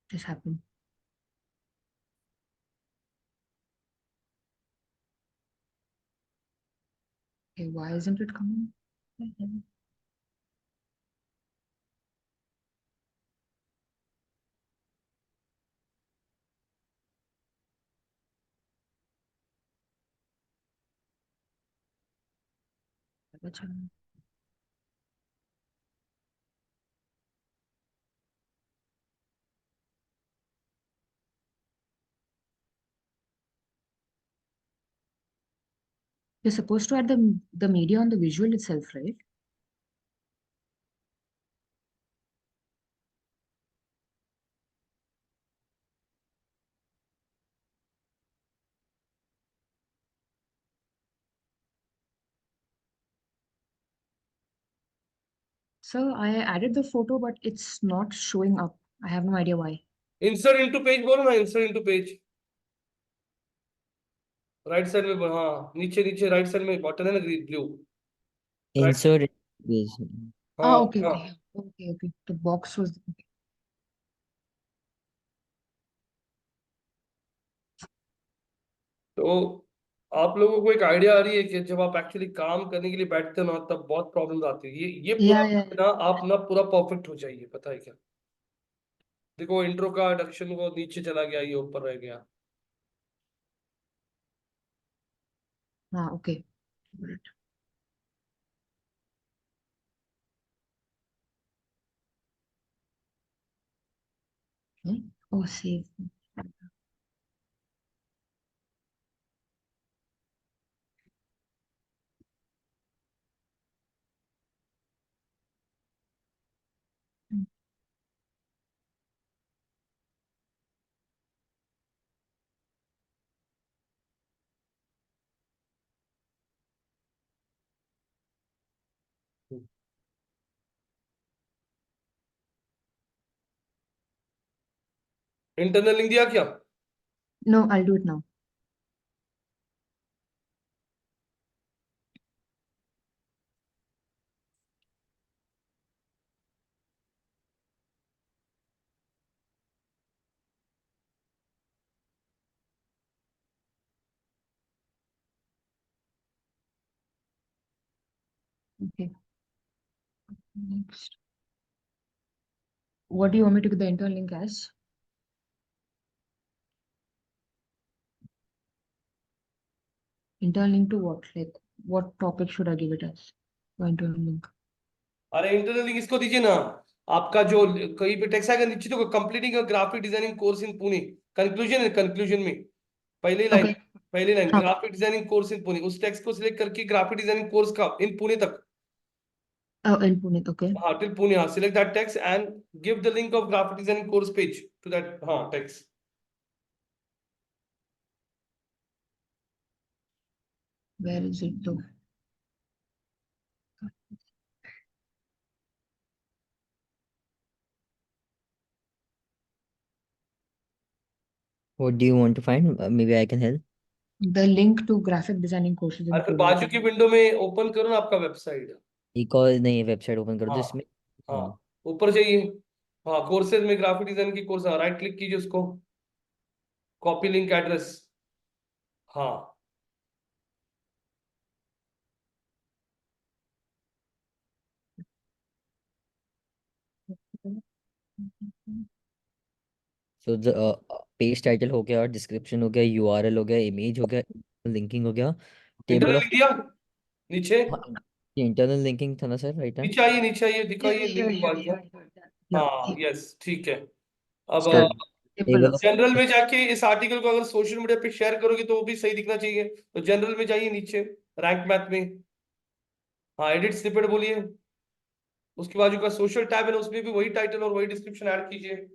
just happened? Okay, why isn't it coming? अच्छा, you're supposed to add the media on the visual itself, right? So I added the photo, but it's not showing up. I have no idea why. Insert into page बोलो ना, insert into page. Right side में, हाँ नीचे नीचे राइट साइड में बटन है ना, green blue. Right. Insert is हाँ Okay, हाँ। okay, okay, okay. The box was okay. तो आप लोगों को एक आइडिया आ रही है कि जब आप एक्चुअली काम करने के लिए बैठते हो ना, तब बहुत प्रॉब्लम्स आती है। ये पूरा Yeah, yeah, ना आप ना पूरा परफेक्ट हो जाइए, पता है क्या। देखो इंट्रो का इंडक्शन वो नीचे चला गया, ये ऊपर रह गया। yeah. Okay. Got it. Okay. Oh, save. Internal link दिया क्या? No, I'll do it now. Okay. Next. What do you want me to give the internal link as? Internal link to what? Like, what topic should I give it as? The internal link. अरे इंटरनल लिंक इसको दीजिए ना। आपका जो कहीं पे टेक्स्ट आएगा नीचे, तो completing graphic designing course in Pune, conclusion है, कंक्लूजन में पहली लाइन, Okay. पहली लाइन हाँ. Graphic designing course in Pune, उस टेक्स्ट को सिलेक्ट करके ग्राफिक डिजाइनिंग कोर्स का इन पुणे तक। Oh, in Pune. Okay. हाँ टिल पुणे, हाँ select that text and give the link of graphic designing course page to that, हाँ text. Where is it though? what do you want to find? Maybe I can help. The link to graphic designing courses in और फिर Pune. बाजू की विंडो में ओपन करो ना आपका वेबसाइट। एक और नहीं वेबसाइट ओपन कर दो हाँ इसमें। हाँ, हाँ ऊपर जाइए। हाँ कोर्सेज में ग्राफिक डिजाइन की कोर्स, हाँ राइट क्लिक कीजिए उसको, कॉपी लिंक एड्रेस। हाँ सो पेज टाइटल हो गया, डिस्क्रिप्शन हो गया, यूआरएल हो गया, इमेज हो गया, लिंकिंग हो गया, इंटरनल टेबल ऑफ। लिंक दिया नीचे। हाँ, इंटरनल लिंकिंग था ना सर, राइट है। नीचे आइए Yeah, दिखाइए yeah, लिंक yeah, बार yeah, को। yeah, yeah. Yeah, हाँ yeah. यस ठीक है। अब तो Start. Table table of. Of. General में जाके इस आर्टिकल को अगर सोशल मीडिया पे शेयर करोगे तो वो भी सही दिखना चाहिए, तो जनरल में जाइए नीचे, रैंक मैथ में, हाँ एडिट स्निपेट बोलिए, उसके बाजू का सोशल टैब है ना, उसमें भी वही टाइटल और वही डिस्क्रिप्शन ऐड कीजिए।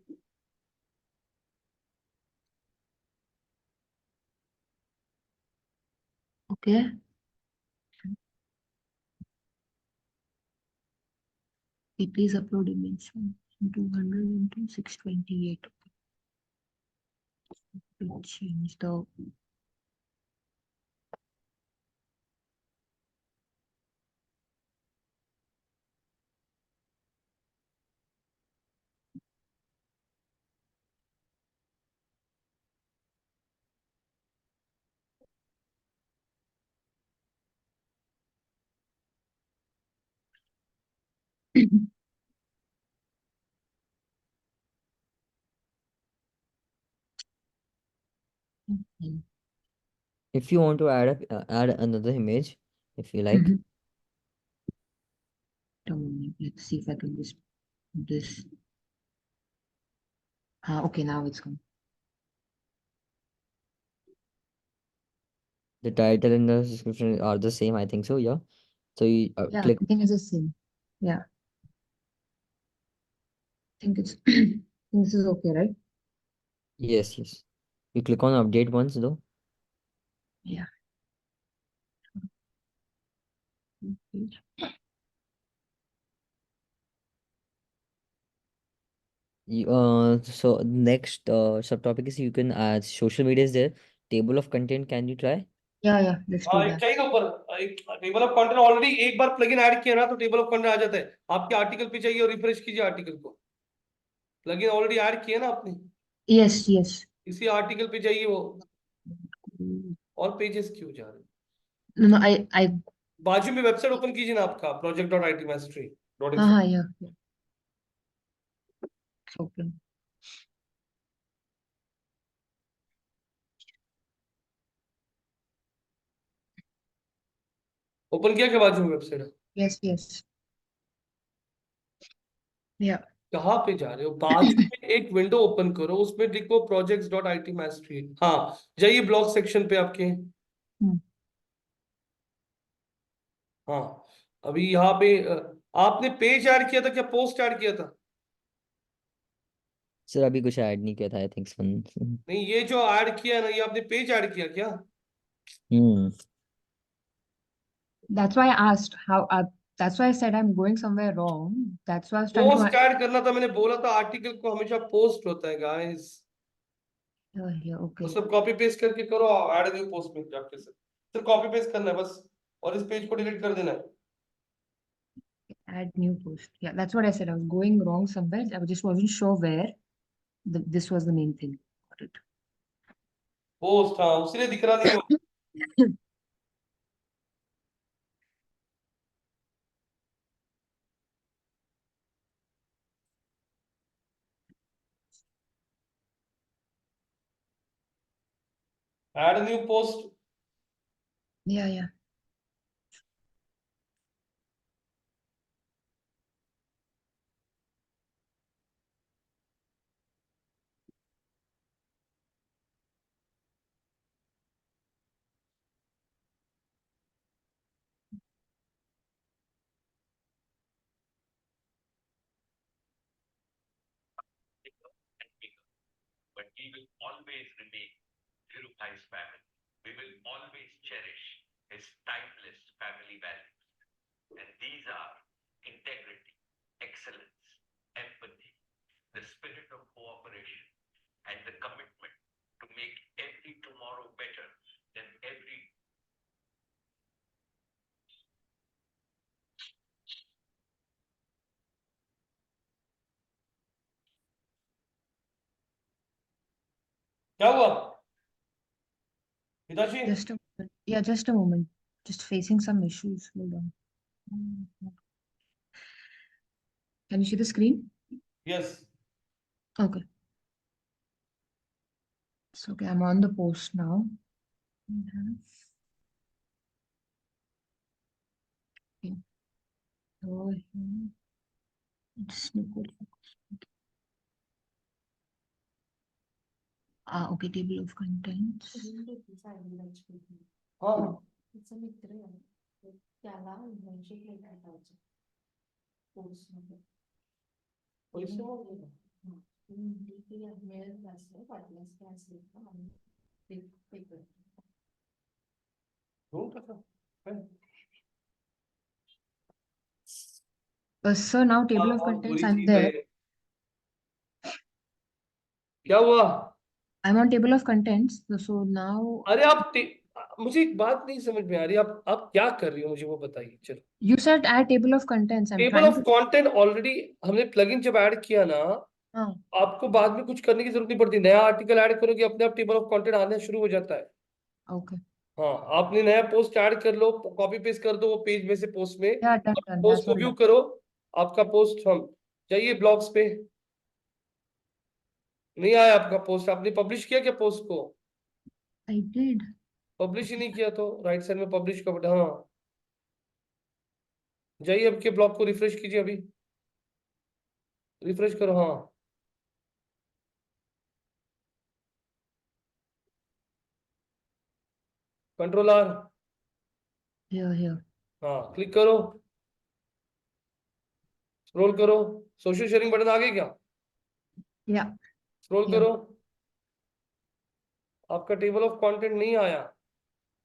Okay. Please upload image 200 into 628. To change the. Mhm. If you want to add another image, if you like, Mhm. Let's see if I can just this. Okay, now it's come. the title and the description are the same, I think so, yeah. So you Yeah, click. I think it's the same. Yeah, I think it's this is okay, right? Yes, yes. You click on update once though. Yeah. Page. So next subtopic is you can add social media is there. Table of content, can you try? Yeah, let's do हाँ, that. चाहिए ऊपर एक टेबल ऑफ कंटेंट ऑलरेडी एक बार प्लगइन ऐड किया ना तो टेबल ऑफ कंटेंट आ जाता है। आपके आर्टिकल पे चाहिए और रिफ्रेश कीजिए आर्टिकल को। प्लगइन ऑलरेडी ऐड किया ना आपने, Yes. इसी आर्टिकल पे जाइए वो। Mm. और पेजेस क्यों जा रहे हैं? No, I. बाजू में वेबसाइट ओपन कीजिए ना आपका project.itmastery.info। Yeah. It's open. Open किया क्या बाजू में वेबसाइट? Yes. Yeah. कहाँ पे जा रहे हो? बाजू में एक विंडो ओपन करो, उसमें लिखो projects.itmastery। हाँ, जाइए ब्लॉग सेक्शन पे आपके। Hmm. हाँ, अभी यहाँ पे आपने पेज ऐड किया था क्या पोस्ट ऐड किया था? सर अभी कुछ ऐड नहीं किया था, आई थिंक सन। नहीं, ये जो ऐड किया है ना, ये आपने पेज ऐड किया क्या? हम्म That's why I asked how. That's why I said I'm going somewhere wrong. That's why I was trying post to. Add करना था, मैंने बोला था आर्टिकल को हमेशा पोस्ट होता है गाइस। Here, तो okay. सब कॉपी पेस्ट करके करो, ऐड न्यू पोस्ट में जाके सिर्फ कॉपी पेस्ट करना है बस, और इस पेज को डिलीट कर देना है। Add new post. Yeah, that's what I said. I was going wrong somewhere. I just wasn't sure where. This was the main thing. Got it. Post, हाँ, उसीलिए दिख रहा नहीं हो। Add new post. Yeah. But we will always remain Dhirubhai's family. We will always cherish his timeless family values. And these are integrity, excellence, empathy, the spirit of cooperation, and the commitment to make every tomorrow better than every. क्या हुआ हिताशी? Just a moment. Yeah, just a moment. Just facing some issues. Hold on. Can you see the screen? Yes. Okay. So, okay, I'm on the post now. Okay. So, here, snippet. Okay, table of contents. हाँ, तिचा मित्र आहे तर त्याला इंटर्नशिप लेटर पाहिजे कोर्समध्ये पैसे मागले का? म्हणली की मिळत नसलं वाटल्यास काय असेल का आणि ते पे करतो ढूंढ रखा है? So now table हाँ, of बहुत contents, बुरी I'm चीज there. है। क्या हुआ? I'm on table of contents. So now अरे मुझे एक बात नहीं समझ में आ रही, आप क्या कर रही हो मुझे वो बताइए। चलो, you said add table of contents. I'm table trying of to. Content already हमने प्लगइन जब ऐड किया ना, हाँ, आपको बाद में कुछ करने की जरूरत नहीं पड़ती। नया आर्टिकल ऐड करोगे अपने आप टेबल ऑफ कंटेंट आना शुरू हो जाता है। okay. हाँ, आपने नया पोस्ट ऐड कर लो, कॉपी पेस्ट कर दो वो पेज में से पोस्ट में, Yeah, done. पोस्ट That's को all व्यू done. करो, आपका पोस्ट, हम जाइए ब्लॉग्स पे, नहीं आया आपका पोस्ट, आपने पब्लिश किया क्या पोस्ट को? I did. पब्लिश ही नहीं किया तो राइट साइड में पब्लिश का बटन, हाँ जाइए आपके ब्लॉग को रिफ्रेश कीजिए, अभी रिफ्रेश करो, हाँ कंट्रोल आर, Here. हाँ क्लिक करो, स्क्रॉल करो, सोशल शेयरिंग बटन आ गए क्या? Yeah. Scroll Yeah. करो, आपका टेबल ऑफ कंटेंट नहीं आया।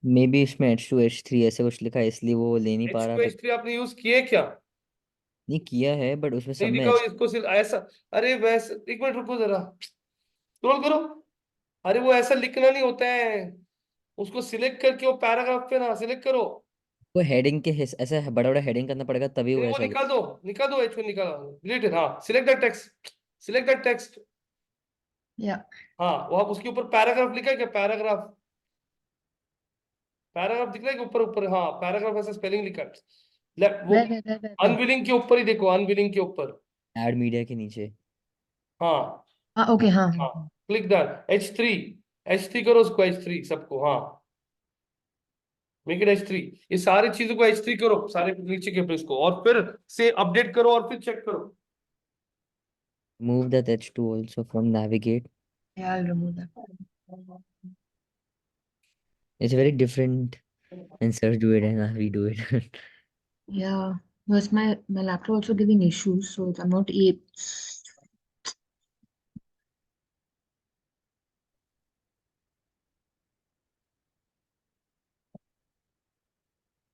मे बी इसमें H2H3 ऐसे कुछ लिखा है इसलिए वो ले नहीं पा रहा। H2H3 आपने यूज किए क्या? नहीं किया है बट उसमें सब नहीं में दिखाओ इसको, सिर्फ ऐसा, अरे वैसे एक मिनट रुको जरा, स्क्रॉल करो, अरे वो ऐसा लिखना नहीं होता है, उसको सिलेक्ट करके वो पैराग्राफ पे ना सिलेक्ट करो, वो हेडिंग के ऐसा बड़ा बड़ा हेडिंग करना पड़ेगा तभी वो नहीं वो ऐसा निकाल दो, निकाल दो, H1 निकालो, डिलीट इट, हाँ select that text, select that text, Yeah. हाँ वो आप उसके ऊपर पैराग्राफ लिखा है क्या? पैराग्राफ, पैराग्राफ दिख रहा है कि ऊपर ऊपर, हाँ पैराग्राफ ऐसा स्पेलिंग लिखा है, वो Where? अनविलिंग के ऊपर ही देखो, अनविलिंग के ऊपर, ऐड मीडिया के नीचे। हाँ Okay, हाँ. हाँ क्लिक दैट H3, H3 करो उसको, H3 सबको, हाँ मेक इट H3, ये सारी चीजों को H3 करो, सारे नीचे के पेज को, और फिर से अपडेट करो और फिर चेक करो। Move that H2 also from navigate. Yeah, I'll remove that. It's very different and search do it and we do it. Yeah. Because my laptop also giving issues, so I'm not able.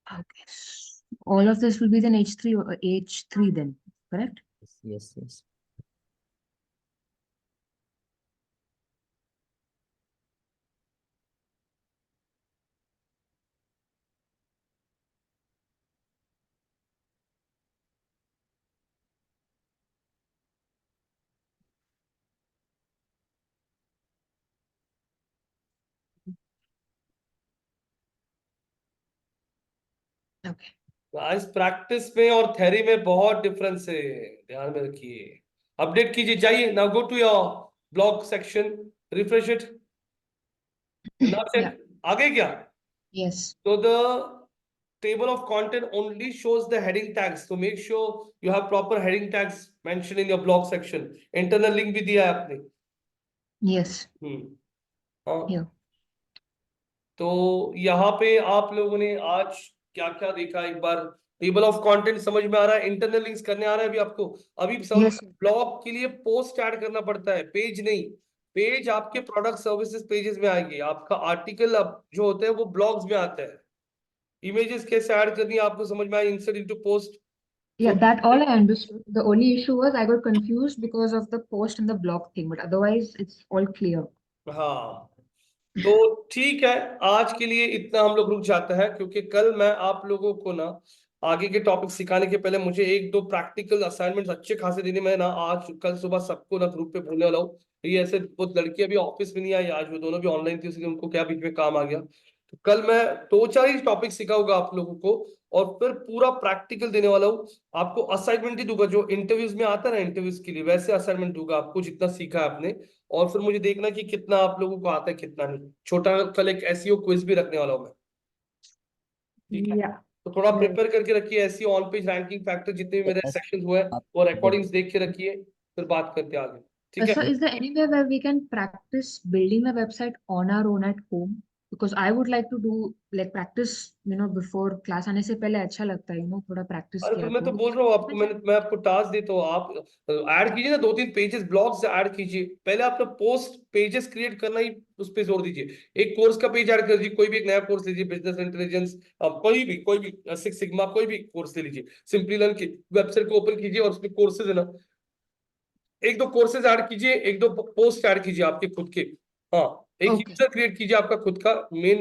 Okay. All of this will be then H3 or H3 then, correct? Yes. Okay. आज प्रैक्टिस में और थ्योरी में बहुत डिफरेंस है, ध्यान में रखिए। अपडेट कीजिए, जाइए now go to your blog section, refresh it, now Yeah. Check आ गए क्या? Yes. So the table of content only shows the heading tags. So make sure you have proper heading tags mentioned in your blog section. Internal link भी दिया है आपने। Yes. हाँ Yeah. तो यहाँ पे आप लोगों ने आज क्या क्या देखा, एक बार टेबल ऑफ कंटेंट समझ में आ रहा है, इंटरनल लिंक्स करने आ रहा है अभी आपको, अभी Yes. ब्लॉग के लिए पोस्ट ऐड करना पड़ता है, पेज नहीं, पेज आपके प्रोडक्ट सर्विसेज पेजेस में आएंगे, आपका आर्टिकल अब जो होता है वो ब्लॉग्स में आता है, इमेजेस कैसे ऐड करनी है आपको समझ में आया, insert into post. Yeah, that all I understood. The only issue was I got confused because of the post and the blog thing, but otherwise it's all clear. हाँ तो ठीक है, आज के लिए इतना हम लोग रुक जाता है, क्योंकि कल मैं आप लोगों को ना आगे के टॉपिक सिखाने के पहले मुझे एक दो प्रैक्टिकल असाइनमेंट्स अच्छे खासे देने में ना, आज कल सुबह सबको ना ग्रुप पे बोलने वाला हूँ। ये ऐसे बहुत लड़की अभी ऑफिस में नहीं आई, आज वो दोनों भी ऑनलाइन थी, इसलिए उनको क्या बीच में काम आ गया, तो कल मैं दो चार ही टॉपिक सिखाऊंगा आप लोगों को, और फिर पूरा प्रैक्टिकल देने वाला हूँ आपको, असाइनमेंट ही दूंगा जो इंटरव्यूज में आता है ना, इंटरव्यूज के लिए वैसे असाइनमेंट दूंगा आपको, जितना सीखा है आपने, और फिर मुझे देखना कि कितना आप लोगों को आता है कितना नहीं, छोटा कल एक एसईओ क्विज भी रखने वाला हूँ मैं, ठीक है? Yeah. तो थोड़ा Right. प्रिपेयर करके रखिए, SEO on page ranking factor जितने भी मेरे Yes. सेक्शन हुए हैं वो रिकॉर्डिंग्स देख के रखिए, फिर बात करते हैं आगे, ठीक So है? is there any way where we can practice building the website on our own at home? Because I would like to do like practice, before class आने से पहले अच्छा लगता है, थोड़ा practice अरे किया तो मैं तो तो बोल रहा हूँ आपको, मैं आपको टास्क देता हूँ, आप ऐड कीजिए ना, दो तीन पेजेस ब्लॉग्स ऐड कीजिए, पहले आपने पोस्ट पेजेस क्रिएट करना ही उस पे जोर दीजिए, एक कोर्स का पेज ऐड कर दीजिए, कोई भी एक नया कोर्स लीजिए, बिजनेस इंटेलिजेंस, कोई भी सिक्स सिग्मा कोई भी कोर्स ले लीजिए, सिंपली लर्न की वेबसाइट को ओपन कीजिए और उसमें कोर्सेज है ना, एक दो कोर्सेज ऐड कीजिए, एक दो पोस्ट ऐड कीजिए आपके खुद के, हाँ एक Okay. यूजर क्रिएट कीजिए आपका खुद का, मेन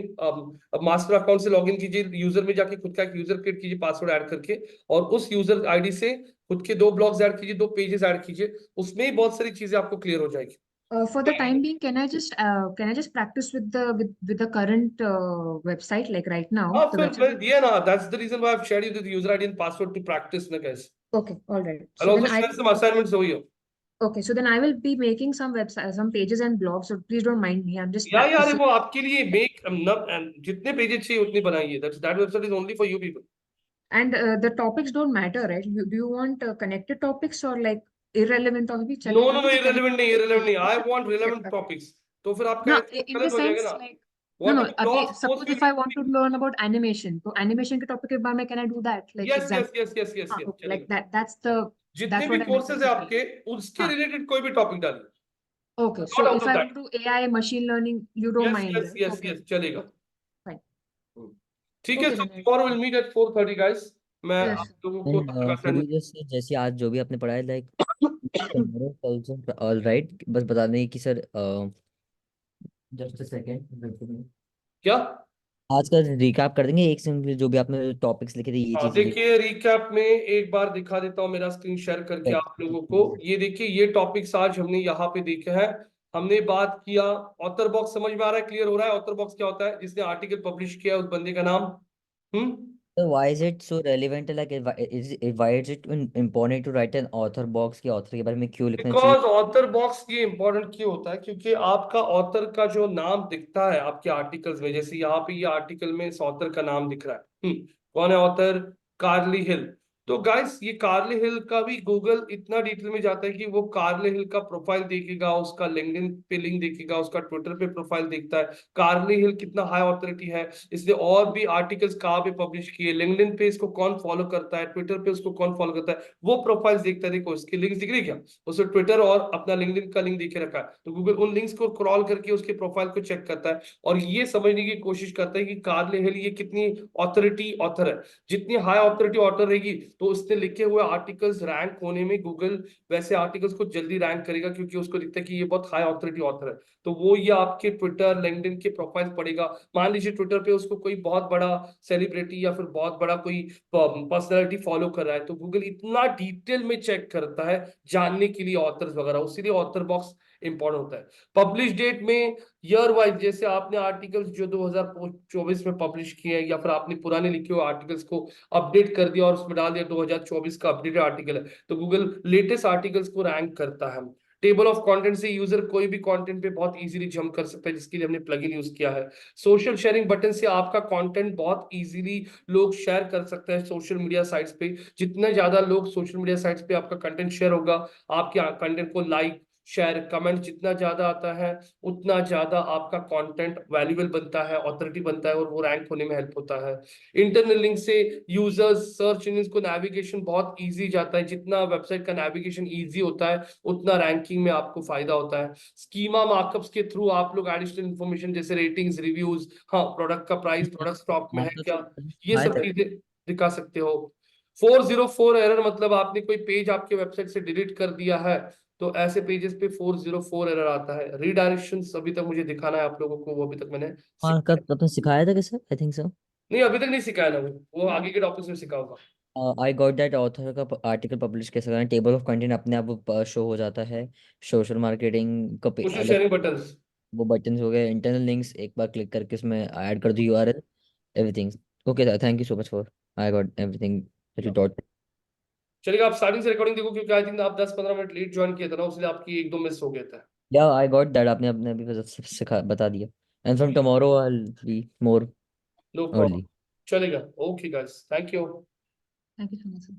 मास्टर अकाउंट से लॉगिन कीजिए, यूजर में जाके खुद का एक यूजर क्रिएट कीजिए पासवर्ड ऐड करके, और उस यूजर आईडी से खुद के दो ब्लॉग्स ऐड कीजिए, दो पेजेस ऐड कीजिए, उसमें ही बहुत सारी चीजें आपको क्लियर हो जाएगी। For the time being, can I just practice with the current website like right now हाँ the फिर website? मैं दिया ना, that's the reason why I have shared you the user ID and password to practise ना guys. Okay, all right. I'll So also then I share some assignments over here. okay, so then I will be making some websites, some pages and blogs. So please don't mind me. I'm just या यार practicing. वो आपके लिए मेक जितने पेजेस चाहिए उतने बनाइए. That website is only for you people. And the topics don't matter, right? Do you want connected topics or like irrelevant topics? No, no, no, irrelevant नहीं. I want relevant topics. तो फिर आपका No, SEO in the गलत हो जाएगा sense ना. like What no. are the अभी blogs, posts suppose will if I be want to learn about animation, तो animation के topic के बारे में can I do that? Like yes, example. yes, Okay, चलेगा. like that. जितने That's भी what I meant कोर्सेज है basically. आपके उसके हाँ. रिलेटेड कोई भी टॉपिक डालिए. Okay, Not so out if of I that. want to do AI, machine learning, you don't mind, right? Okay, चलेगा. fine. ठीक है, Okay, so then tomorrow we'll meet at 4:30 guys. मैं yes. आप लोगों को एंड तब तक could you assignment just जैसे आज जो भी आपने पढ़ा है like tomorrow also all right, बस बता दें कि सर जस्ट अ सेकंड क्या. आज का रिकैप कर देंगे एक सिंपल जो भी आपने टॉपिक्स लिखे थे ये हाँ, चीजें देखिए रिकैप में एक बार दिखा देता हूँ मेरा स्क्रीन शेयर करके आप लोगों को. ये देखिए ये टॉपिक्स आज हमने यहाँ पे देखे हैं. हमने बात किया ऑथर बॉक्स. समझ में आ रहा है, क्लियर हो रहा है ऑथर बॉक्स क्या होता है? जिसने आर्टिकल पब्लिश किया है उस बंदे का नाम. So why is it so relevant? Like, why is it important to write an author box कि author के बारे में क्यों लिखना चाहिए? बिकॉज ऑथर बॉक्स ये इंपॉर्टेंट क्यों होता है? क्योंकि आपका ऑथर का जो नाम दिखता है आपके आर्टिकल्स में, जैसे यहाँ पे ये आर्टिकल में इस ऑथर का नाम दिख रहा है. कौन है ऑथर? कार्ली हिल. तो गाइस ये कार्ली हिल का भी गूगल इतना डिटेल में जाता है कि वो कार्ली हिल का प्रोफाइल देखेगा, उसका लिंक्डइन पे लिंक देखेगा, उसका ट्विटर पे प्रोफाइल देखता है. कार्ली हिल कितना हाई ऑथोरिटी है, इसने और भी आर्टिकल्स कहाँ पे पब्लिश किए, लिंक्डइन पे इसको कौन फॉलो करता है, ट्विटर पे उसको कौन फॉलो करता है, वो प्रोफाइल्स देखता है. देखो इसके लिंक्स दिख रही है क्या? उसने ट्विटर और अपना लिंक्डइन का लिंक देके रखा है. तो गूगल उन लिंक्स को क्रॉल करके उसके प्रोफाइल को चेक करता है और ये समझने की कोशिश करता है कि कार्ली हिल ये कितनी ऑथोरिटी ऑथर है. जितनी हाई ऑथोरिटी ऑथर रहेगी तो उसने लिखे हुए आर्टिकल्स रैंक होने में गूगल वैसे आर्टिकल्स को जल्दी रैंक करेगा, क्योंकि उसको दिखता है कि ये बहुत हाई ऑथोरिटी ऑथर है. तो वो ये आपके ट्विटर लिंक्डइन के प्रोफाइल पढ़ेगा. मान लीजिए ट्विटर पे उसको कोई बहुत बड़ा सेलिब्रिटी या फिर बहुत बड़ा कोई पर्सनैलिटी फॉलो कर रहा है, तो गूगल इतना डिटेल में चेक करता है जानने के लिए ऑथर्स वगैरह. इसीलिए ऑथर बॉक्स इंपॉर्टेंट होता है. पब्लिश डेट में ईयर वाइज जैसे आपने आर्टिकल्स जो 2024 में पब्लिश किए हैं या फिर आपने पुराने लिखे हुए आर्टिकल्स को अपडेट कर दिया और उसमें डाल दिया 2024 का अपडेटेड आर्टिकल है, तो गूगल लेटेस्ट आर्टिकल्स को रैंक करता है. टेबल ऑफ कंटेंट से यूजर कोई भी कंटेंट पे बहुत इजीली जंप कर सकता है, जिसके लिए हमने प्लगइन यूज किया है. सोशल शेयरिंग बटन से आपका कंटेंट बहुत इजीली लोग शेयर कर सकते हैं सोशल मीडिया साइट्स पे. जितने ज्यादा लोग सोशल मीडिया साइट्स पे आपका कंटेंट शेयर होगा, आपके कंटेंट को लाइक शेयर कमेंट जितना ज्यादा आता है उतना ज्यादा आपका कंटेंट वैल्यूएबल बनता है, ऑथोरिटी बनता है और वो रैंक होने में हेल्प होता है. इंटरनल लिंक से यूजर्स सर्च इंजन को नेविगेशन बहुत इजी जाता है. जितना वेबसाइट का नेविगेशन इजी होता है उतना रैंकिंग में आपको फायदा होता है. स्कीमा मार्कअप्स के थ्रू आप लोग एडिशनल इंफॉर्मेशन जैसे रेटिंग्स रिव्यूज, हाँ प्रोडक्ट का प्राइस, प्रोडक्ट स्टॉक में है क्या, ये सब चीजें दिखा सकते हो. 404 एरर मतलब आपने कोई पेज आपके वेबसाइट से डिलीट कर दिया है तो ऐसे पेजेस पे 404 एरर आता है. रीडायरेक्शंस अभी तक मुझे दिखाना है आप लोगों को, वो अभी तक मैंने हाँ कब आपने सिखाया था कैसे? I think so. नहीं, अभी तक नहीं सिखाया ना. वो आगे के टॉपिक्स में सिखा होगा. आई गॉट दैट ऑथर का आर्टिकल पब्लिश कैसे करना है. टेबल ऑफ कंटेंट अपने आप शो हो जाता है. सोशल मार्केटिंग का सोशल अलग शेयरिंग बटन्स. वो बटन हो गए. इंटरनल लिंक्स एक बार क्लिक करके उसमें ऐड कर दो URL everything. Okay thank you so much for I got everything that you taught. चलिए आप स्टार्टिंग से रिकॉर्डिंग देखो, क्योंकि आई थिंक आप 10-15 मिनट लेट ज्वाइन किए थे ना, उसलिए आपकी एक दो मिस हो गए थे. या आई गॉट दैट आपने अपने अभी सिखा बता दिया. And from tomorrow I will be more no problem. Early. चलेगा. Okay guys, thank you. Thank you so much, sir.